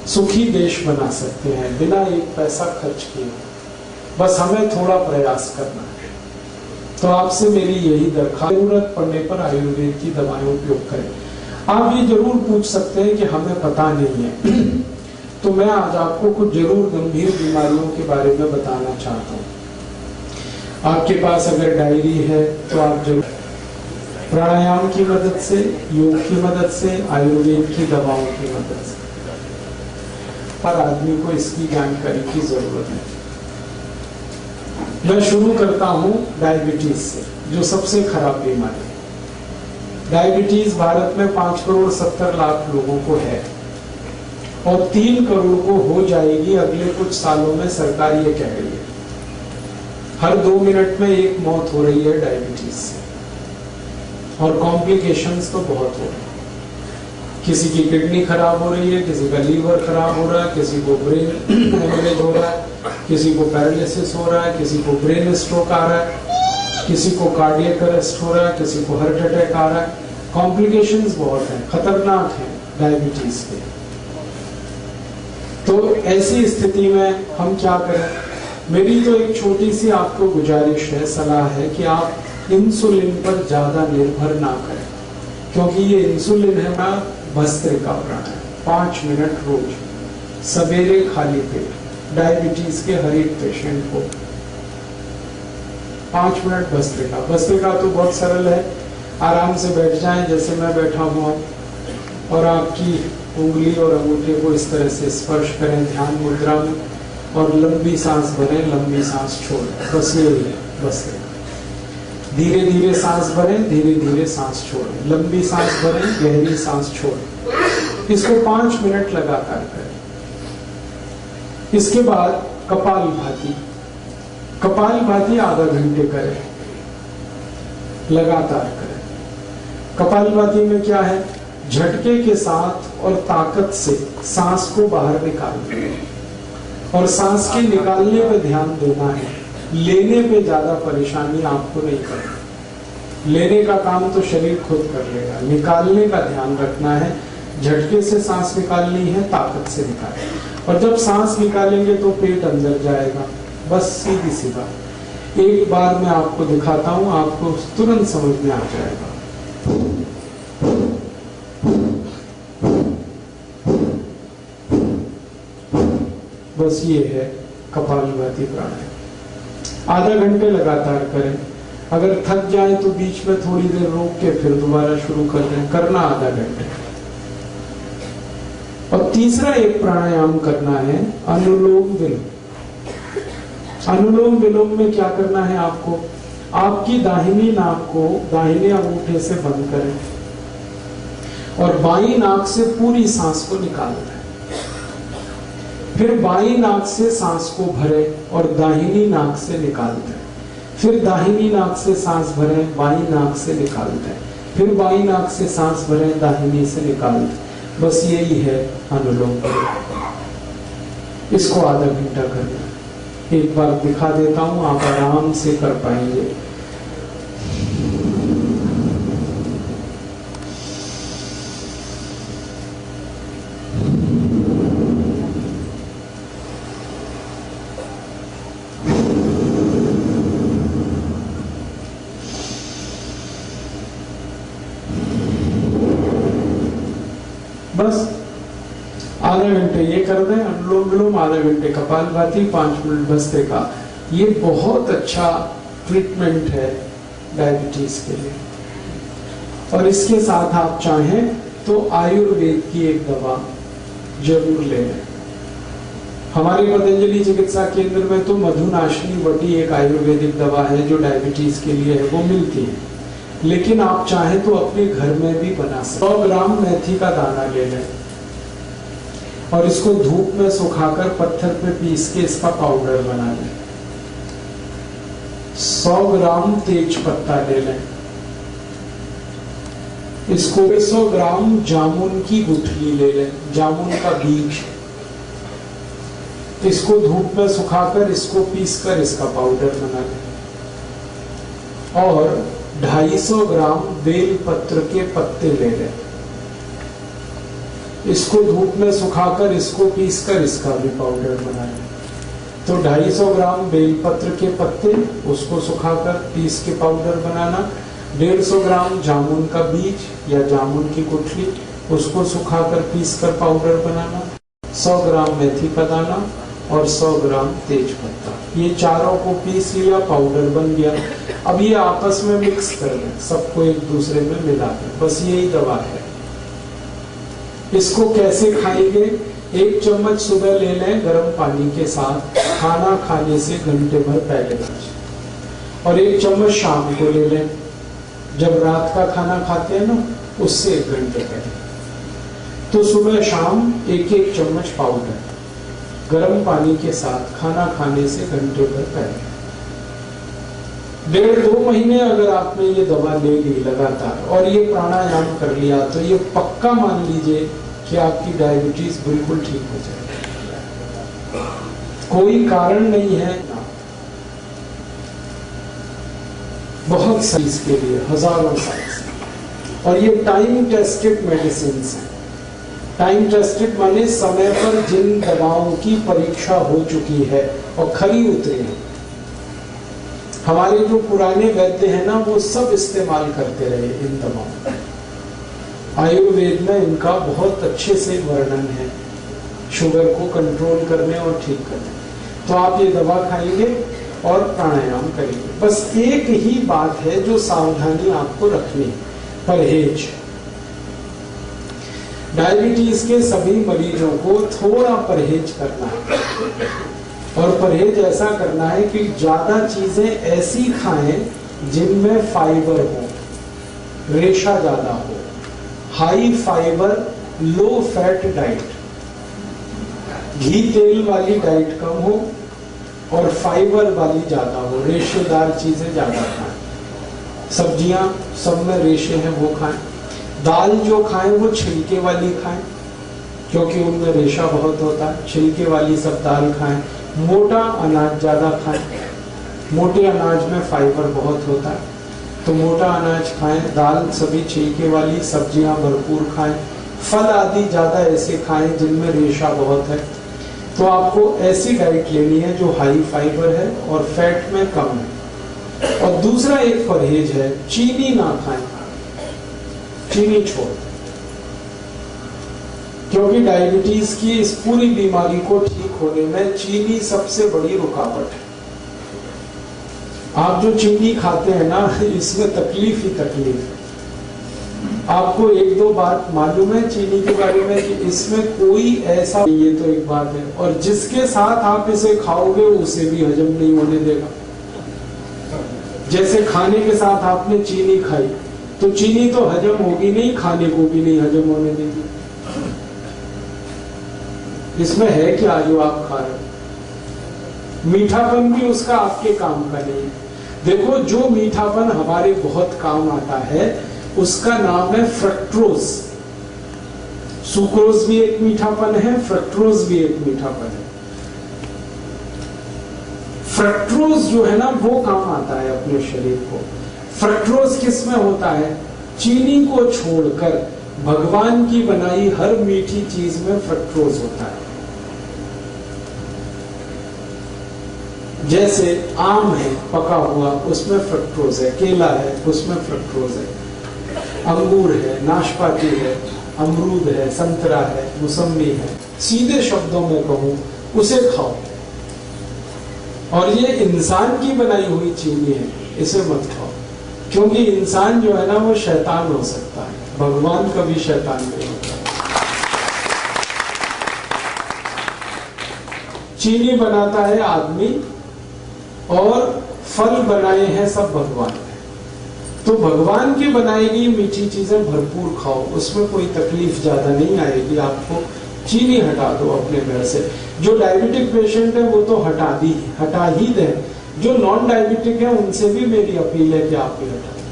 सुखी देश बना सकते हैं बिना एक पैसा खर्च किए, बस हमें थोड़ा प्रयास करना है। तो आपसे मेरी यही दरखास्त, जरूरत पड़ने पर आयुर्वेद की दवाएं उपयोग करें। आप ये जरूर पूछ सकते हैं कि हमें पता नहीं है तो मैं आज आपको कुछ जरूर गंभीर बीमारियों के बारे में बताना चाहता हूँ। आपके पास अगर डायरी है तो आप जरूर प्राणायाम की मदद से, योग की मदद से, आयुर्वेद की दवाओं की मदद से, हर आदमी को इसकी जानकारी की जरूरत है। मैं शुरू करता हूं डायबिटीज से, जो सबसे खराब बीमारी है। डायबिटीज भारत में 5,70,00,000 लोगों को है और 3 करोड़ को हो जाएगी अगले कुछ सालों में, सरकार ये कह रही है। हर 2 मिनट में एक मौत हो रही है डायबिटीज से और कॉम्प्लिकेशंस तो बहुत हो रहे हैं। किसी की किडनी खराब हो रही है, किसी का लीवर खराब हो रहा है, किसी को ब्रेन हेमरेज हो रहा है, किसी को पैरालिसिस हो रहा है, किसी को ब्रेन स्ट्रोक आ रहा है, किसी को कार्डियक अरेस्ट हो रहा है, किसी को हार्ट अटैक आ रहा है। कॉम्प्लिकेशंस बहुत हैं, खतरनाक हैं डायबिटीज के। तो ऐसी स्थिति में हम क्या करें? मेरी तो एक छोटी सी आपको गुजारिश है, सलाह है कि आप इंसुलिन पर ज्यादा निर्भर ना करें, क्योंकि ये इंसुलिन है ना भस्त्रिका प्राणायाम, 5 मिनट रोज सवेरे खाली पेट, डायबिटीज के हर एक पेशेंट को 5 मिनट भस्त्रिका। भस्त्रिका तो बहुत सरल है, आराम से बैठ जाएं जैसे मैं बैठा हुआ और आपकी उंगली और अंगूठे को इस तरह से स्पर्श करें ध्यान मुद्रा में और लंबी सांस भरें, लंबी सांस छोड़ें, बस यही है भस्त्रिका। धीरे धीरे सांस भरें, धीरे धीरे सांस छोड़ें, लंबी सांस भरें, गहरी सांस छोड़ें। इसको 5 मिनट लगातार करें। इसके बाद कपालभाति, कपालभाति आधा घंटे करें, लगातार करें। कपालभाति में क्या है? झटके के साथ और ताकत से सांस को बाहर निकालना है और सांस के निकालने पे ध्यान देना है, लेने पे ज्यादा परेशानी आपको नहीं करनी। लेने का काम तो शरीर खुद कर लेगा, निकालने का ध्यान रखना है। झटके से सांस निकालनी है, ताकत से निकालनी। और जब सांस निकालेंगे तो पेट अंदर जाएगा, बस सीधी सी बात। एक बार मैं आपको दिखाता हूं, आपको तुरंत समझ में आ जाएगा। बस ये है कपालभाति प्राणायाम। आधा घंटे लगातार करें। अगर थक जाए तो बीच में थोड़ी देर रोक के फिर दोबारा शुरू कर दें, करना आधा घंटे। और तीसरा एक प्राणायाम करना है अनुलोम विलोम। अनुलोम विलोम में क्या करना है आपको? आपकी दाहिनी नाक को दाहिने अंगूठे से बंद करें और बाईं नाक से पूरी सांस को निकालना है। फिर बाईं नाक से सांस को भरें और दाहिनी नाक से निकाल दें। फिर दाहिनी नाक से सांस भरें, बाईं नाक से निकाल दें। फिर बाईं नाक से सांस भरें, दाहिनी से निकाल दें। बस यही है अनुलोम विलोम। इसको आधा घंटा करना। एक बार दिखा देता हूं, आप आराम से कर पाएंगे। बस आधा घंटे ये कर दें, अनुलोम विलोम, आधा घंटे कपालभाति, 5 मिनट भस्त्रिका। ये बहुत अच्छा ट्रीटमेंट है डायबिटीज के लिए। और इसके साथ आप चाहें तो आयुर्वेद की एक दवा जरूर ले लें। हमारे पतंजलि चिकित्सा केंद्र में तो मधुनाशिनी वटी एक आयुर्वेदिक दवा है जो डायबिटीज के लिए है, वो मिलती है। लेकिन आप चाहें तो अपने घर में भी बना सकते। 100 ग्राम मेथी का दाना ले लें और इसको धूप में सुखाकर पत्थर पे पीस के इसका पाउडर बना लें। 100 ग्राम तेज पत्ता ले लें। इसको 100 ग्राम जामुन की गुठली ले लें, जामुन का बीज। इसको धूप में सुखाकर इसको पीसकर इसका पाउडर बना लें। और 250 ग्राम बेल पत्र के पत्ते ले लें। इसको धूप में सुखाकर इसको पीसकर इसका भी पाउडर बना लें। तो 250 ग्राम बेलपत्र के पत्ते, उसको सुखाकर पीस के पाउडर बनाना। 150 ग्राम जामुन का बीज या जामुन की गुठली, उसको सुखाकर पीसकर पाउडर बनाना। 100 ग्राम मेथी का दाना और 100 ग्राम तेज पत्ता, ये चारों को पीस लिया, पाउडर बन गया। अब ये आपस में मिक्स कर लें, सबको एक दूसरे में मिला दें। बस यही दवा है। इसको कैसे खाएंगे? 1 चम्मच सुबह ले लें गर्म पानी के साथ, खाना खाने से घंटे भर पहले, और 1 चम्मच शाम को ले लें जब रात का खाना खाते हैं ना, उससे 1 घंटे पहले। तो सुबह शाम 1-1 चम्मच पाउडर गर्म पानी के साथ खाना खाने से घंटे भर पहले। 1.5-2 महीने अगर आपने ये दवा ले ली लगातार और ये प्राणायाम कर लिया, तो ये पक्का मान लीजिए कि आपकी डायबिटीज बिल्कुल ठीक हो जाएगी। कोई कारण नहीं है। बहुत साइज के लिए हजारों साइज, और ये टाइम टेस्टेड मेडिसिन है। टाइम टेस्टेड माने समय पर जिन दवाओं की परीक्षा हो चुकी है और खरी उतरी है। हमारे जो पुराने वैद्य हैं ना, वो सब इस्तेमाल करते रहे इन दवाओं। आयुर्वेद में इनका बहुत अच्छे से वर्णन है, शुगर को कंट्रोल करने और ठीक करने। तो आप ये दवा खाएंगे और प्राणायाम करेंगे। बस एक ही बात है जो सावधानी आपको रखनी है, परहेज। डायबिटीज के सभी मरीजों को थोड़ा परहेज करना है, और परहेज ऐसा करना है कि ज्यादा चीजें ऐसी खाएं जिनमें फाइबर हो, रेशा ज्यादा हो, high fibre low fat diet, घी तेल वाली डाइट कम हो और फाइबर वाली ज्यादा हो, रेशेदार चीजें ज्यादा खाएं। सब्जियां सब में रेशे हैं वो खाएं। दाल जो खाएं वो छिलके वाली खाएं, क्योंकि उनमें रेशा बहुत होता है। छिलके वाली सब दाल खाएं। मोटा अनाज ज्यादा खाएं, मोटे अनाज में फाइबर बहुत होता है, तो मोटा अनाज खाएं। दाल सभी छिलके वाली, सब्जियां भरपूर खाएं। फल आदि ज्यादा ऐसे खाएं जिनमें रेशा बहुत है। तो आपको ऐसी डाइट लेनी है जो हाई फाइबर है और फैट में कम है। और दूसरा एक परहेज है, चीनी ना खाएं, चीनी छोड़, क्योंकि डायबिटीज की इस पूरी बीमारी को ठीक होने में चीनी सबसे बड़ी रुकावट है। आप जो चीनी खाते हैं ना, इसमें तकलीफ ही तकलीफ है। आपको 1-2 बात मालूम है चीनी के बारे में कि इसमें कोई ऐसा, ये तो एक बात है, और जिसके साथ आप इसे खाओगे उसे भी हजम नहीं होने देगा। जैसे खाने के साथ आपने चीनी खाई, तो चीनी तो हजम होगी नहीं, खाने को भी नहीं हजम होने देगी। इसमें है क्या जो आप खा रहे हो? मीठापन भी उसका आपके काम का नहीं है। देखो, जो मीठापन हमारे बहुत काम आता है उसका नाम है फ्रक्टोज। सुक्रोज भी एक मीठापन है, फ्रक्टोज भी एक मीठापन है। फ्रक्टोज जो है ना, वो काम आता है अपने शरीर को। फ्रक्टोज किस में होता है? चीनी को छोड़कर भगवान की बनाई हर मीठी चीज में फ्रक्टोज होता है। जैसे आम है पका हुआ, उसमें फ्रक्टोज है। केला है, उसमें फ्रक्टोज है। अंगूर है, नाशपाती है, अमरूद है, संतरा है, मौसम्बी है, सीधे शब्दों में कहूं उसे खाओ। और ये इंसान की बनाई हुई चीनी है, इसे मत खाओ, क्योंकि इंसान जो है ना वो शैतान हो सकता है, भगवान कभी शैतान नहीं होता। चीनी बनाता है आदमी और फल बनाए हैं सब भगवान ने। तो भगवान की बनाई गई मीठी चीजें भरपूर खाओ, उसमें कोई तकलीफ ज्यादा नहीं आएगी आपको। चीनी हटा दो अपने घर से। जो डायबिटिक पेशेंट है वो तो हटा ही दे। जो नॉन डायबिटिक है उनसे भी मेरी अपील है कि आप भी हटा दें।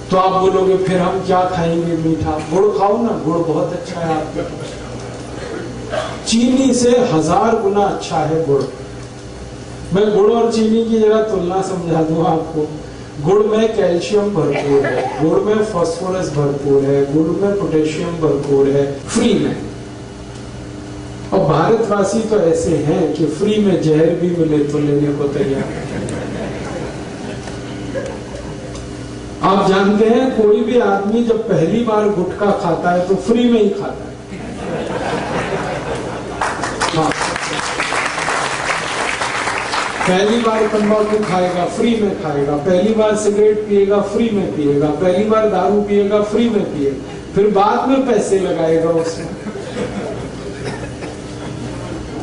तो आप बोलोगे फिर हम क्या खाएंगे मीठा? गुड़ खाओ ना, गुड़ बहुत अच्छा है आपके। चीनी से 1000 गुना अच्छा है गुड़। मैं गुड़ और चीनी की जरा तुलना समझा दूं आपको। गुड़ में कैल्शियम भरपूर है, गुड़ में फास्फोरस भरपूर है, गुड़ में पोटेशियम भरपूर है, फ्री में। और भारतवासी तो ऐसे हैं कि फ्री में जहर भी मिले तो लेने को तैयार। आप जानते हैं कोई भी आदमी जब पहली बार गुटखा खाता है तो फ्री में ही खाता है। हाँ, पहली बार तंबाकू खाएगा फ्री में खाएगा, पहली बार सिगरेट पिएगा फ्री में पिएगा, पहली बार दारू पिएगा फ्री में पिएगा, फिर बाद में पैसे लगाएगा उसमें।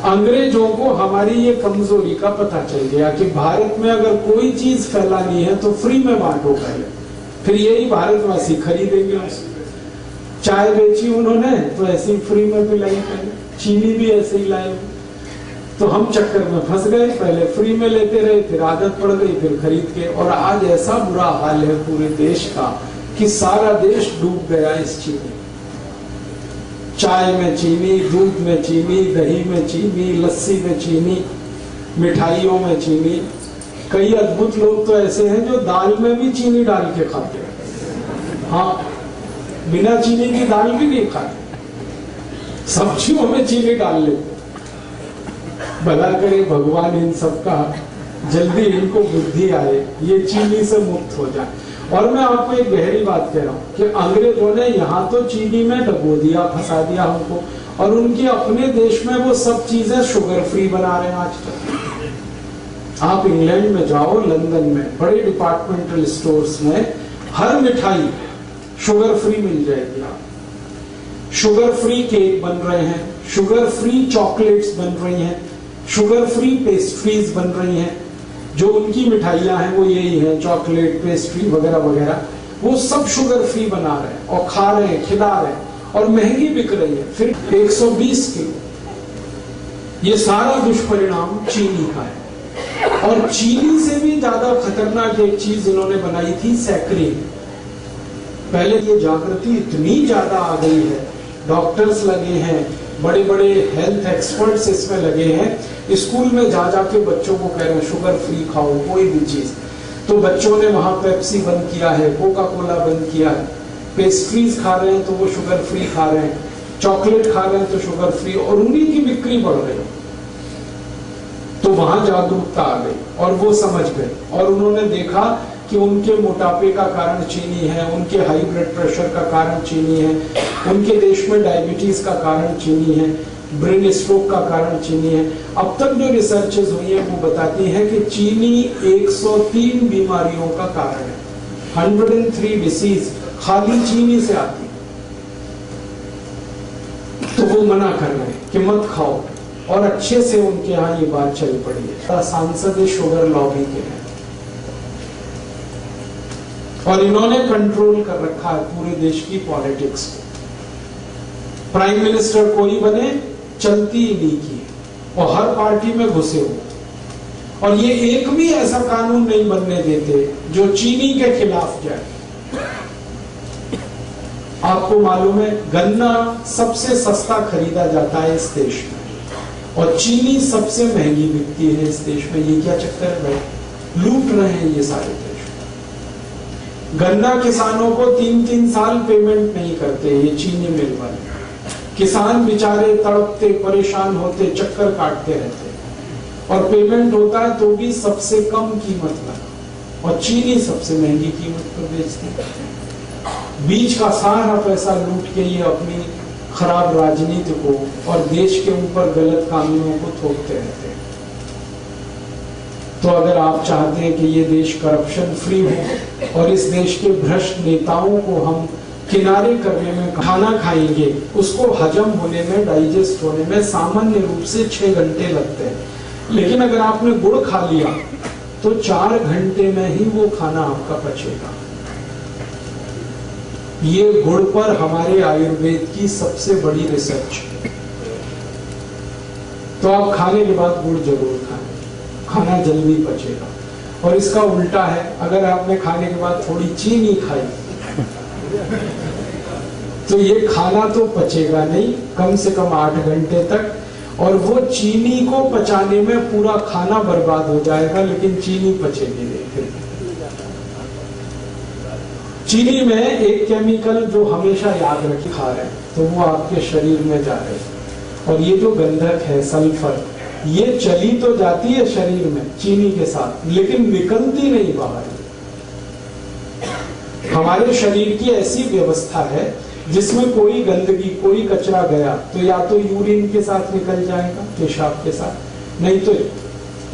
अंग्रेजों को हमारी ये कमजोरी का पता चल गया कि भारत में अगर कोई चीज फैलानी है तो फ्री में बांटो पहले, फिर यही भारतवासी खरीदेंगे उसको। चाय बेची उन्होंने तो ऐसे ही फ्री में पिलाई पहले, चीनी भी ऐसे ही लाए। तो हम चक्कर में फंस गए, पहले फ्री में लेते रहे, फिर आदत पड़ गई, फिर खरीद के। और आज ऐसा बुरा हाल है पूरे देश का कि सारा देश डूब गया इस चीनी। चाय में चीनी, दूध में चीनी, दही में चीनी, लस्सी में चीनी, मिठाइयों में चीनी। कई अद्भुत लोग तो ऐसे हैं जो दाल में भी चीनी डाल के खाते हैं। हाँ, बिना चीनी की दाल भी नहीं खाते, सब्जियों में चीनी डाल लेते। भला करे भगवान इन सबका जल्दी इनको बुद्धि आए, ये चीनी से मुक्त हो जाए। और मैं आपको एक गहरी बात कह रहा हूं कि अंग्रेजों ने यहाँ तो चीनी में डबो दिया, फंसा दिया हमको, और उनके अपने देश में वो सब चीजें शुगर फ्री बना रहे हैं आज तक। आप इंग्लैंड में जाओ, लंदन में बड़े डिपार्टमेंटल स्टोर्स में हर मिठाई शुगर फ्री मिल जाएगी। आप शुगर फ्री केक बन रहे हैं, शुगर फ्री चॉकलेट्स बन रही हैं, शुगर फ्री पेस्ट्रीज बन रही हैं। जो उनकी मिठाइयां हैं वो यही है, चॉकलेट, पेस्ट्री वगैरह वगैरह, वो सब शुगर फ्री बना रहे हैं और खा रहे हैं, खिला रहे हैं, और महंगी बिक रही है। फिर 120 किलो। ये सारा दुष्परिणाम चीनी का है। और चीनी से भी ज्यादा खतरनाक एक चीज इन्होंने बनाई थी, सैकरीन। पहले ये जागृति इतनी ज्यादा आ गई है, डॉक्टर्स लगे हैं, बड़े बड़े हेल्थ एक्सपर्ट्स इसमें लगे हैं, स्कूल में जा जाके बच्चों को कह रहे हैं शुगर फ्री खाओ कोई भी चीज। तो बच्चों ने वहां पेप्सी बंद किया है, कोका कोला बंद किया है, पेस्ट्रीज खा रहे हैं तो वो शुगर फ्री खा रहे हैं, चॉकलेट खा रहे हैं तो शुगर फ्री, और उन्हीं की बिक्री बढ़ रही है। तो वहां जागरूकता आ गई और वो समझ गए, और उन्होंने देखा कि उनके मोटापे का कारण चीनी है, उनके हाई ब्लड प्रेशर का कारण चीनी है, उनके देश में डायबिटीज का कारण चीनी है, ब्रेन स्ट्रोक का कारण चीनी है। अब तक जो रिसर्चेज हुई है वो बताती है कि चीनी 103 बीमारियों का कारण है। 103 डिसीज खाली चीनी से आती है। तो वो मना कर रहे हैं कि मत खाओ, और अच्छे से उनके यहाँ ये बात चल पड़ी है। सांसद शुगर लॉबी के हैं और इन्होंने कंट्रोल कर रखा है पूरे देश की पॉलिटिक्स को। प्राइम मिनिस्टर कोई बने, चलती ही नहीं की, और हर पार्टी में घुसे हो, और ये एक भी ऐसा कानून नहीं बनने देते जो चीनी के खिलाफ जाए। आपको मालूम है गन्ना सबसे सस्ता खरीदा जाता है इस देश में, और चीनी सबसे महंगी बिकती है इस देश में। ये क्या चक्कर है भाई? लूट रहे हैं ये सारे देश। गन्ना किसानों को 3-3 साल पेमेंट नहीं करते ये चीनी मिल वाले। किसान बेचारे तड़पते, परेशान होते, चक्कर काटते रहते, और पेमेंट होता है तो भी सबसे कम कीमत लगा, और चीनी सबसे महंगी कीमत पर बेचते हैं। बीच का सारा पैसा लूट के ये अपनी खराब राजनीति को और देश के ऊपर गलत कानूनों को थोपते रहते हैं। तो अगर आप चाहते हैं कि ये देश करप्शन फ्री हो और इस देश के भ्रष्ट नेताओं को हम किनारे करने में, खाना खाएंगे उसको हजम होने में, डाइजेस्ट होने में सामान्य रूप से 6 घंटे लगते हैं, लेकिन अगर आपने गुड़ खा लिया तो 4 घंटे में ही वो खाना आपका पचेगा। ये गुड़ पर हमारे आयुर्वेद की सबसे बड़ी रिसर्च है। तो आप खाने के बाद गुड़ जरूर खाएं, खाना जल्दी पचेगा। और इसका उल्टा है, अगर आपने खाने के बाद थोड़ी चीनी खाई तो ये खाना तो पचेगा नहीं कम से कम 8 घंटे तक, और वो चीनी को पचाने में पूरा खाना बर्बाद हो जाएगा, लेकिन चीनी पचेगी नहीं। चीनी में एक केमिकल जो हमेशा याद रखी खा रहे हैं, तो वो आपके शरीर में जा रहे हैं। और ये जो गंधक है सल्फर, ये चली तो जाती है शरीर में चीनी के साथ, लेकिन निकलती नहीं बाहर। हमारे शरीर की ऐसी व्यवस्था है जिसमें कोई गंदगी, कोई कचरा गया तो या तो यूरिन के साथ निकल जाएगा, पेशाब के साथ, नहीं तो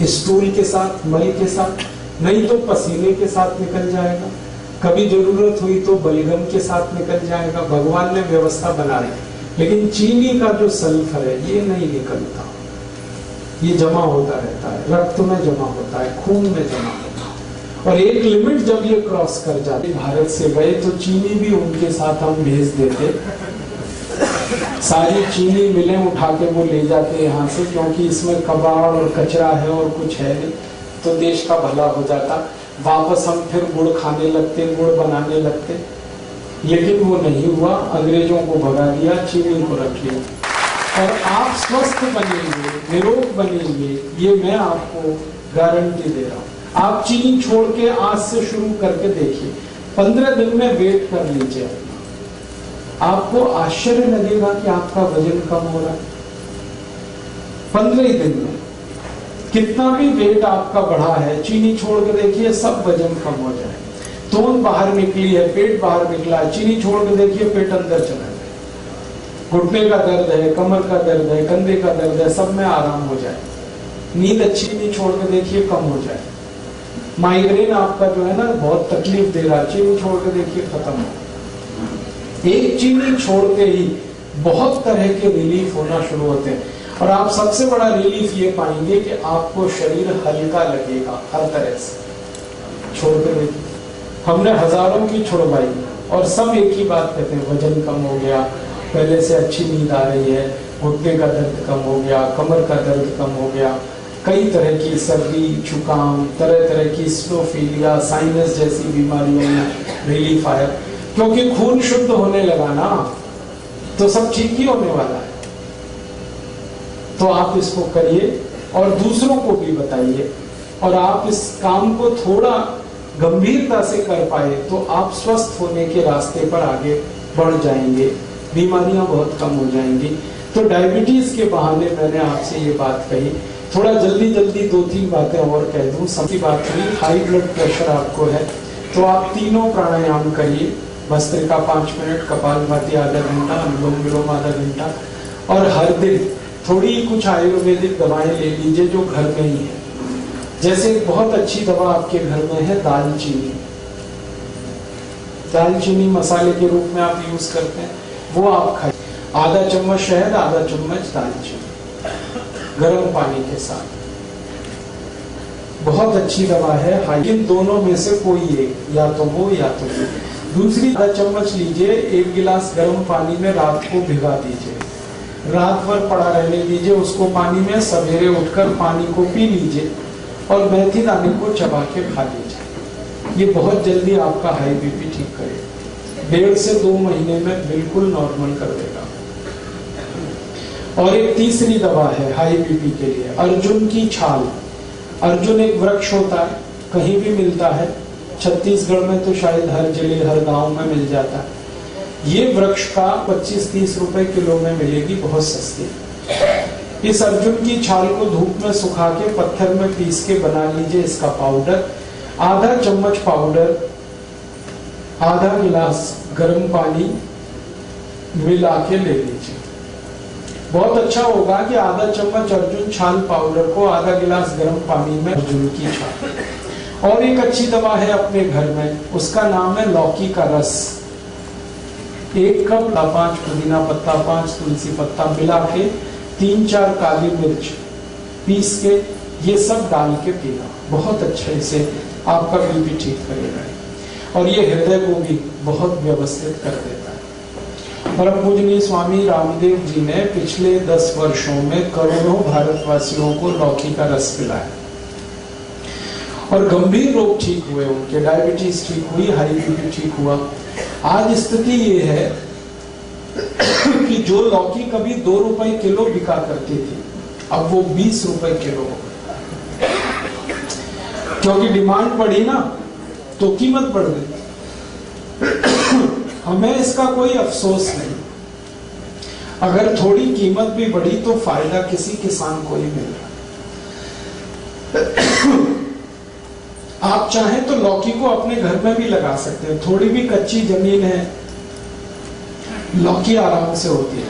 स्टूल के साथ, मल के साथ, नहीं तो पसीने के साथ निकल जाएगा, कभी जरूरत हुई तो बलगम के साथ निकल जाएगा। भगवान ने व्यवस्था बनाई, लेकिन चीनी का जो सल्फर है ये नहीं निकलता, ये जमा होता रहता है, रक्त में जमा होता है, खून में जमा होता है। और एक लिमिट जब ये क्रॉस कर जाते, भारत से गए तो चीनी भी उनके साथ हम भेज देते, सारी चीनी मिलें उठा के वो ले जाते यहाँ से, क्योंकि इसमें कबाड़ और कचरा है और कुछ है नहीं, तो देश का भला हो जाता। वापस हम फिर गुड़ खाने लगते, गुड़ बनाने लगते, लेकिन वो नहीं हुआ। अंग्रेजों को भगा दिया, चीनी को रख लिया, और आप स्वस्थ बनेंगे, निरोग बनेंगे, ये मैं आपको गारंटी दे रहा हूँ। आप चीनी छोड़ के आज से शुरू करके देखिए, 15 दिन में वेट कर लीजिए, आपको आश्चर्य लगेगा कि आपका वजन कम हो रहा है। 15 दिन में कितना भी वेट आपका बढ़ा है, चीनी छोड़ के देखिए, सब वजन कम हो जाए। तोन बाहर निकली है, पेट बाहर निकला है, चीनी छोड़ के देखिए, पेट अंदर चला जाए। घुटने का दर्द है, कमर का दर्द है, कंधे का दर्द है, सब में आराम हो जाए। नींद अच्छी नहीं, छोड़ के देखिए, कम हो जाए। माइग्रेन आपका जो है ना बहुत तकलीफ दे रहा है, चीनी छोड़ के देखिए, खत्म हो। एक चीनी छोड़ते ही बहुत तरह के रिलीफ होना शुरू होते हैं, और आप सबसे बड़ा रिलीफ ये पाएंगे कि आपको शरीर हल्का लगेगा हर तरह से। छोड़ के देखिए, हमने हजारों की छुड़वाई और सब एक ही बात कहते हैं, वजन कम हो गया, पहले से अच्छी नींद आ रही है, घुटने का दर्द कम हो गया, कमर का दर्द कम हो गया, कई तरह की सर्दी, जुकाम, तरह तरह की स्नोफीलिया, साइनस जैसी बीमारियों में रिलीफ आया, क्योंकि खून शुद्ध होने लगा ना, तो सब ठीक ही होने वाला है। तो आप इसको करिए और दूसरों को भी बताइए, और आप इस काम को थोड़ा गंभीरता से कर पाए तो आप स्वस्थ होने के रास्ते पर आगे बढ़ जाएंगे, बीमारियां बहुत कम हो जाएंगी। तो डायबिटीज के बहाने मैंने आपसे ये बात कही, थोड़ा जल्दी जल्दी 2-3 बातें और कह दूं। सबकी बात करी, हाई ब्लड प्रेशर आपको है तो आप तीनों प्राणायाम करिए, भस्त्रिका 5 मिनट, कपालभाति आधा घंटा, अनुलोम विलोम आधा घंटा, और हर दिन थोड़ी कुछ आयुर्वेदिक दवाएं ले लीजिए जो घर में ही है। जैसे एक बहुत अच्छी दवा आपके घर में है दालचीनी, दालचीनी मसाले के रूप में आप यूज करते हैं, वो आप खाइए। आधा चम्मच शहद, आधा चम्मच दालचीनी, गर्म पानी के साथ, बहुत अच्छी दवा है। इन दोनों में से कोई एक, या तो वो या तो वो। दूसरी, आधा चम्मच लीजिए, 1 गिलास गर्म पानी में रात को भिगा दीजिए, रात भर पड़ा रहने दीजिए उसको पानी में, सवेरे उठकर पानी को पी लीजिए और मेथी दाने को चबा के खा लीजिए। ये बहुत जल्दी आपका हाई बीपी ठीक करेगा, 1.5 से 2 महीने में बिल्कुल नॉर्मल कर देगा। और एक तीसरी दवा है हाई बीपी के लिए, अर्जुन की छाल। अर्जुन एक वृक्ष होता है, कहीं भी मिलता है, छत्तीसगढ़ में तो शायद हर जिले हर गांव में मिल जाता है। ये वृक्ष का 25-30 रुपए किलो में मिलेगी, बहुत सस्ती। इस अर्जुन की छाल को धूप में सुखा के पत्थर में पीस के बना लीजिए इसका पाउडर। आधा चम्मच पाउडर आधा गिलास गर्म पानी मिला के ले लीजिए। बहुत अच्छा होगा कि आधा चम्मच अर्जुन छाल पाउडर को आधा गिलास गर्म पानी में अर्जुन की छाल। और एक अच्छी दवा है अपने घर में, उसका नाम है लौकी का रस। 1 कप 5 पुदीना पत्ता, 5 तुलसी पत्ता मिला के 3-4 काली मिर्च पीस के ये सब डाल के पीना, बहुत अच्छे से आपका बीपी ठीक करेगा और ये हृदय को भी बहुत व्यवस्थित कर देता है। परम पूजनीय स्वामी रामदेव जी ने पिछले 10 वर्षों में करोड़ों भारतवासियों को लौकी का रस पिलाया और गंभीर रोग ठीक हुए उनके। डायबिटीज ठीक हुई, हाई बीपी ठीक हुआ। आज स्थिति ये है कि जो लौकी कभी 2 रुपए किलो बिका करती थी, अब वो 20 रुपए किलो हो गई, क्योंकि डिमांड बढ़ी ना तो कीमत बढ़ गई। हमें इसका कोई अफसोस नहीं। अगर थोड़ी कीमत भी बढ़ी तो फायदा किसी किसान को ही मिल रहा। आप चाहें तो लौकी को अपने घर में भी लगा सकते हैं। थोड़ी भी कच्ची जमीन है, लौकी आराम से होती है।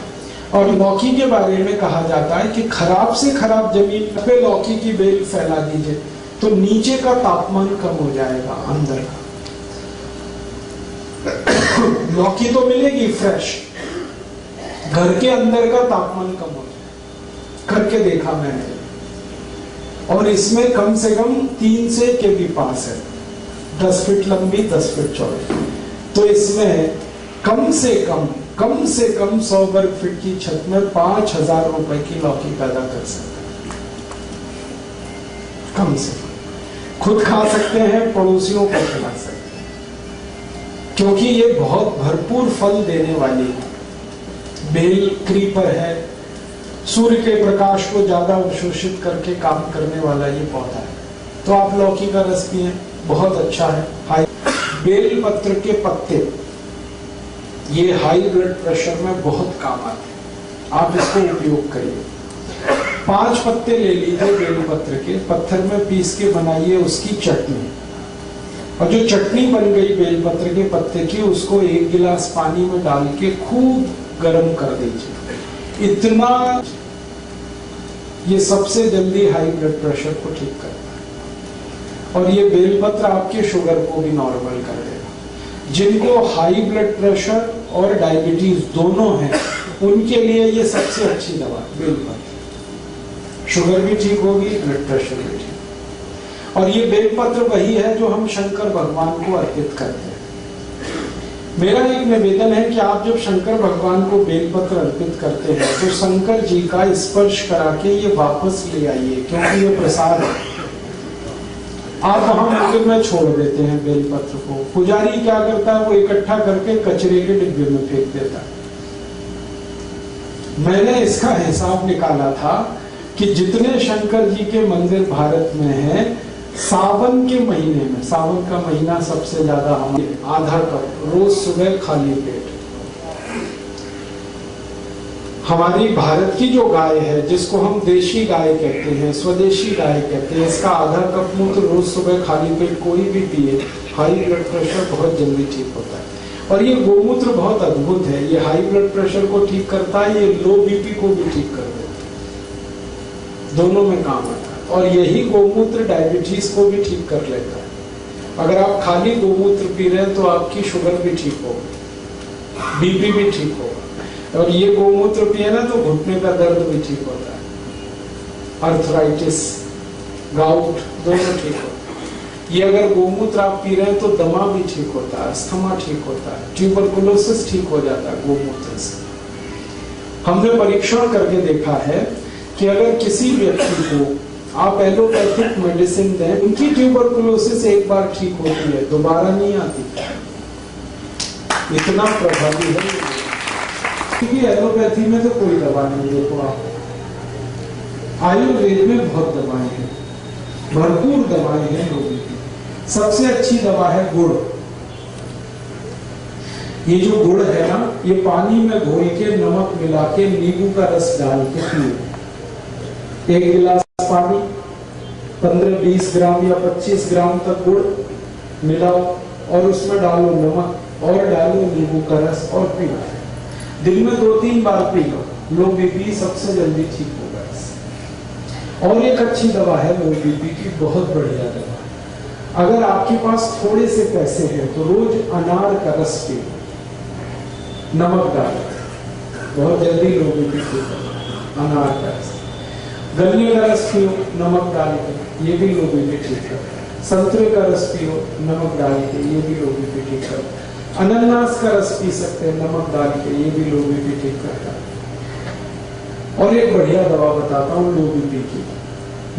और लौकी के बारे में कहा जाता है कि खराब से खराब जमीन पे लौकी की बेल फैला दीजिए तो नीचे का तापमान कम हो जाएगा, अंदर का। लौकी तो मिलेगी फ्रेश, घर के अंदर का तापमान कम हो जाए, करके देखा मैंने। और इसमें कम से कम 3 से के भी पास है, 10 फीट लंबी 10 फीट चौड़ी। तो इसमें कम से कम 100 वर्ग फीट की छत में 5,000 रुपए की लौकी पैदा कर सकते हैं। कम से कम खुद खा सकते हैं, पड़ोसियों को खिला सकते हैं, क्योंकि ये बहुत भरपूर फल देने वाली है। बेल क्रीपर है, सूर्य के प्रकाश को ज्यादा अवशोषित करके काम करने वाला ये पौधा है। तो आप लौकी का रस पिए, बहुत अच्छा है। बेल पत्र के पत्ते ये हाई ब्लड प्रेशर में बहुत काम आते हैं, आप इसको उपयोग करिए। 5 पत्ते ले लीजिए बेल पत्र के, पत्थर में पीस के बनाइए उसकी चटनी। और जो चटनी बन गई बेलपत्र के पत्ते की, उसको 1 गिलास पानी में डाल के खूब गर्म कर दीजिए। इतना ये सबसे जल्दी हाई ब्लड प्रेशर को ठीक करता है और ये बेलपत्र आपके शुगर को भी नॉर्मल कर देगा। जिनको हाई ब्लड प्रेशर और डायबिटीज दोनों हैं, उनके लिए ये सबसे अच्छी दवा बेलपत्र। शुगर भी ठीक होगी, ब्लड प्रेशर भी ठीक। और ये बेलपत्र वही है जो हम शंकर भगवान को अर्पित करते हैं। मेरा एक निवेदन है कि आप जब शंकर भगवान को बेलपत्र अर्पित करते हैं तो शंकर जी का स्पर्श करा के ये वापस ले आइए, क्योंकि ये प्रसाद है। आप वहां मंदिर में छोड़ देते हैं बेलपत्र को, पुजारी क्या करता है, वो इकट्ठा करके कचरे के डिब्बे में फेंक देता है। मैंने इसका हिसाब निकाला था कि जितने शंकर जी के मंदिर भारत में हैं, सावन के महीने में, सावन का महीना सबसे ज्यादा, हम आधा कप रोज सुबह खाली पेट। हमारी भारत की जो गाय है, जिसको हम देशी गाय कहते हैं, स्वदेशी गाय कहते हैं, इसका आधा कप मूत्र रोज सुबह खाली पेट कोई भी पिए, हाई ब्लड प्रेशर बहुत जल्दी ठीक होता है। और ये गोमूत्र बहुत अद्भुत है, ये हाई ब्लड प्रेशर को ठीक करता है, ये लो बीपी को भी ठीक कर देता है, दोनों में काम आता है। और यही गोमूत्र डायबिटीज को भी ठीक कर लेता है। अगर आप खाली गोमूत्र पी रहे हैं तो आपकी शुगर भी ठीक होगी, बीपी भी ठीक होगा। और ये गोमूत्र पिए ना तो घुटने का दर्द भी ठीक होता है, अर्थराइटिस, गाउट दोनों ठीक होता है। ये अगर गोमूत्र आप पी रहे हैं तो दमा भी ठीक होता है, अस्थमा ठीक होता है, ट्यूबरकुलोसिस ठीक हो जाता है गोमूत्र से। हमने परीक्षण करके देखा है कि अगर किसी व्यक्ति को आप एलोपैथिक मेडिसिन दें, उनकी ट्यूबरकुलोसिस एक बार ठीक होती है, दोबारा नहीं आती। इतना प्रभावी है, क्योंकि एलोपैथी में तो कोई दवा नहीं। देखो आप, आयुर्वेद में बहुत दवाएं हैं, भरपूर दवाएं हैं लोगों की। सबसे अच्छी दवा है गुड़। ये जो गुड़ है ना, ये पानी में घोल के नमक मिला के नींबू का रस डाल के पिए। 1 गिलास पानी, 15-20 ग्राम या 25 ग्राम तक गुड़ मिलाओ और उसमें डालो नमक, और डालो नींबू का रस और पी लो। दिन में 2-3 बार पी लो, लो बीपी सबसे जल्दी ठीक होगा इससे। और एक अच्छी दवा है लो बीपी की, बहुत बढ़िया दवा है। अगर आपके पास थोड़े से पैसे हैं तो रोज अनार का रस पियो, नमक डाल, बहुत जल्दी लो बीपी ठीक होगा। अनार का रस, गन्ने का रस पियो नमक डाल के, ये भी लो बीपी ठीक है। संतरे का रस पियो नमक डाल के, ये भी लो बीपी ठीक है। अनानास का रस पी सकते हैं नमक डाल के, ये भी लो बीपी ठीक करता है। और एक बढ़िया दवा बताता हूँ लो बीपी की,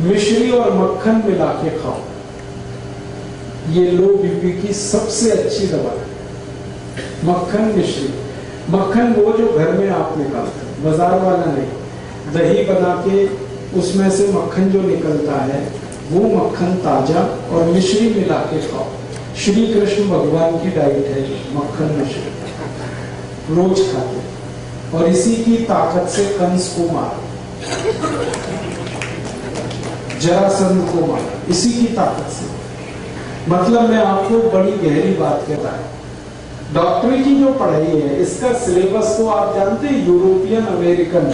मिश्री और मक्खन मिला के खाओ, ये लो बीपी की सबसे अच्छी दवा है। मक्खन मिश्री, मक्खन वो जो घर में आप निकालते हैं, बाजार वाला नहीं। दही बना के उसमें से मक्खन जो निकलता है वो मक्खन ताजा, और मिश्री मिला के खाओ। श्री कृष्ण भगवान की डाइट है मक्खन मिश्री, रोज खाते, और इसी की ताकत से कंस को मारा, जरासंध को मारा, इसी की ताकत से। मतलब मैं आपको बड़ी गहरी बात कहता है, डॉक्टरी की जो पढ़ाई है इसका सिलेबस तो आप जानते हैं, यूरोपियन अमेरिकन,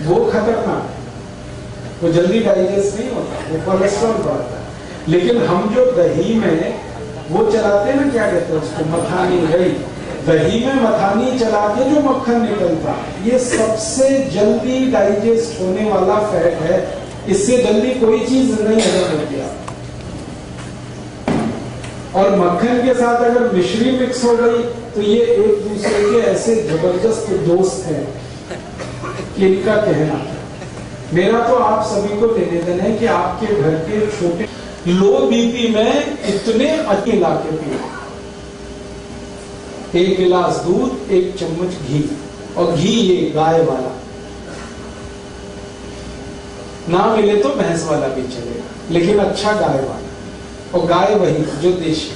वो खतरनाक, वो जल्दी डाइजेस्ट नहीं होता, वो कोलेस्ट्रॉल बढ़ता है। लेकिन हम जो दही में वो चलाते हैं ना, क्या कहते हैं उसको, मथानी, गई दही में मथानी चला के जो मक्खन निकलता, ये सबसे जल्दी डाइजेस्ट होने वाला फैट है, इससे जल्दी कोई चीज नहीं हजम होती है। और मक्खन के साथ अगर मिश्री मिक्स हो गई तो ये एक दूसरे के ऐसे जबरदस्त दोस्त हैं कि इनका कहना। मेरा तो आप सभी को निवेदन है कि आपके घर के छोटे लो बीपी में इतने अच्छे लाके पियो, 1 गिलास दूध, 1 चम्मच घी, और घी ये गाय वाला, ना मिले तो भैंस वाला भी चलेगा, लेकिन अच्छा गाय वाला, और गाय वही जो देशी।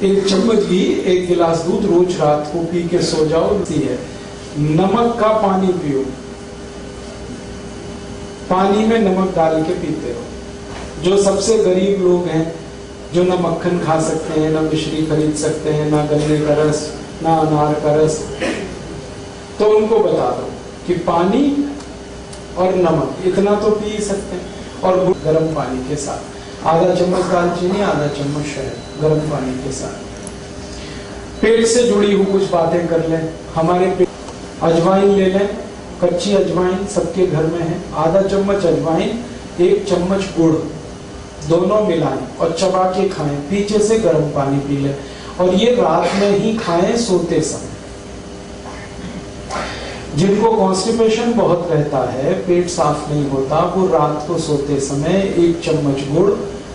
1 चम्मच घी, 1 गिलास दूध, रोज रात को पी के सो जाओ। है नमक का पानी पियो, पानी में नमक डाल के पीते हो। जो सबसे गरीब लोग हैं, जो ना मक्खन खा सकते हैं, ना मिश्री खरीद सकते हैं, ना गन्ने का रस, ना अनार का रस, तो उनको बता दो कि पानी और नमक इतना तो पी सकते हैं, और गर्म पानी के साथ, आधा चम्मच दालचीनी, आधा चम्मच शहद, गर्म पानी के साथ। पेट से जुड़ी हुई कुछ बातें कर लें। हमारे पेट, अजवाइन ले लें, कच्ची अजवाइन सबके घर में है, आधा चम्मच अजवाइन, 1 चम्मच गुड़, दोनों मिलाएं और चबा के खाएं, पीछे से गर्म पानी पी लें, और ये रात में ही खाएं सोते समय। जिनको कॉन्स्टिपेशन बहुत रहता है, पेट साफ नहीं होता, वो रात को सोते समय 1 चम्मच गुड़,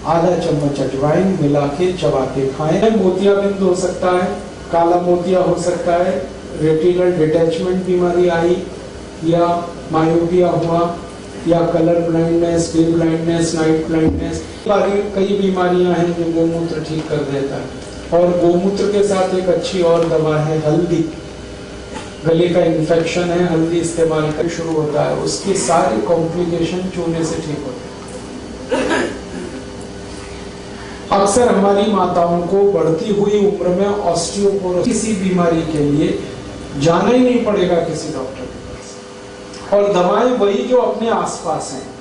आधा चम्मच अजवाइन मिला के चबा के खाएं। मोतियाबिंद हो सकता है, काला मोतिया हो सकता है, रेटिनल डिटैचमेंट बीमारी आई, या मायोपिया हुआ, या colour blindness, day blindness, night blindness, कई बीमारियां हैं जो गोमूत्र ठीक कर देता है। और गोमूत्र के साथ एक अच्छी और दवा है हल्दी, गले का इन्फेक्शन है, हल्दी इस्तेमाल कर शुरू होता है, उसकी सारी कॉम्प्लिकेशन चूने से ठीक होते हैं। अक्सर हमारी माताओं को बढ़ती हुई उम्र में ऑस्टियोपोरोसिस, किसी बीमारी के लिए जाना ही नहीं पड़ेगा किसी डॉक्टर के पास, और दवाएं वही जो अपने आसपास हैं।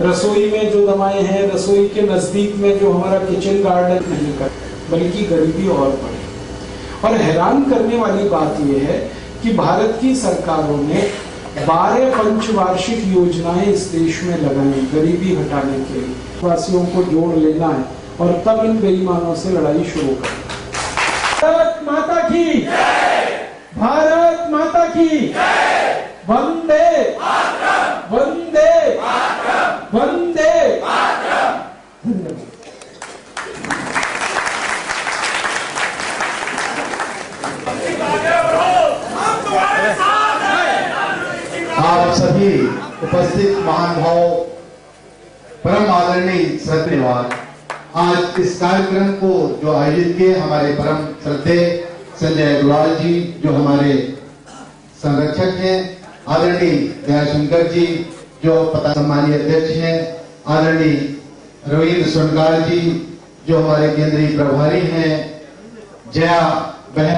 रसोई में जो दवाएं हैं, रसोई के नजदीक में जो हमारा किचन गार्डन नहीं कर, बल्कि गरीबी और बढ़ी। और हैरान करने वाली बात यह है कि भारत की सरकारों ने 12 पंचवार्षिक योजनाएं इस देश में लगाई गरीबी हटाने के लिए। वासियों को जोड़ लेना है और तब इन बेईमानों से लड़ाई शुरू करें। भारत माता की जय, भारत माता की जय, वंदे मातरम, वंदे मातरम, वंदे मातरम। धन्यवाद। आप सभी उपस्थित महानुभाव, परम आदरणीय श्रद्धेवान, आज इस कार्यक्रम को जो आयोजित किए हमारे परम श्रद्धेय संजय अग्रवाल जी, जो हमारे संरक्षक हैं, आदरणीय दयाशंकर जी जो पता सम्मानीय अध्यक्ष हैं, आदरणीय रविंद्र सोनकार जी जो हमारे केंद्रीय प्रभारी हैं, जया बहन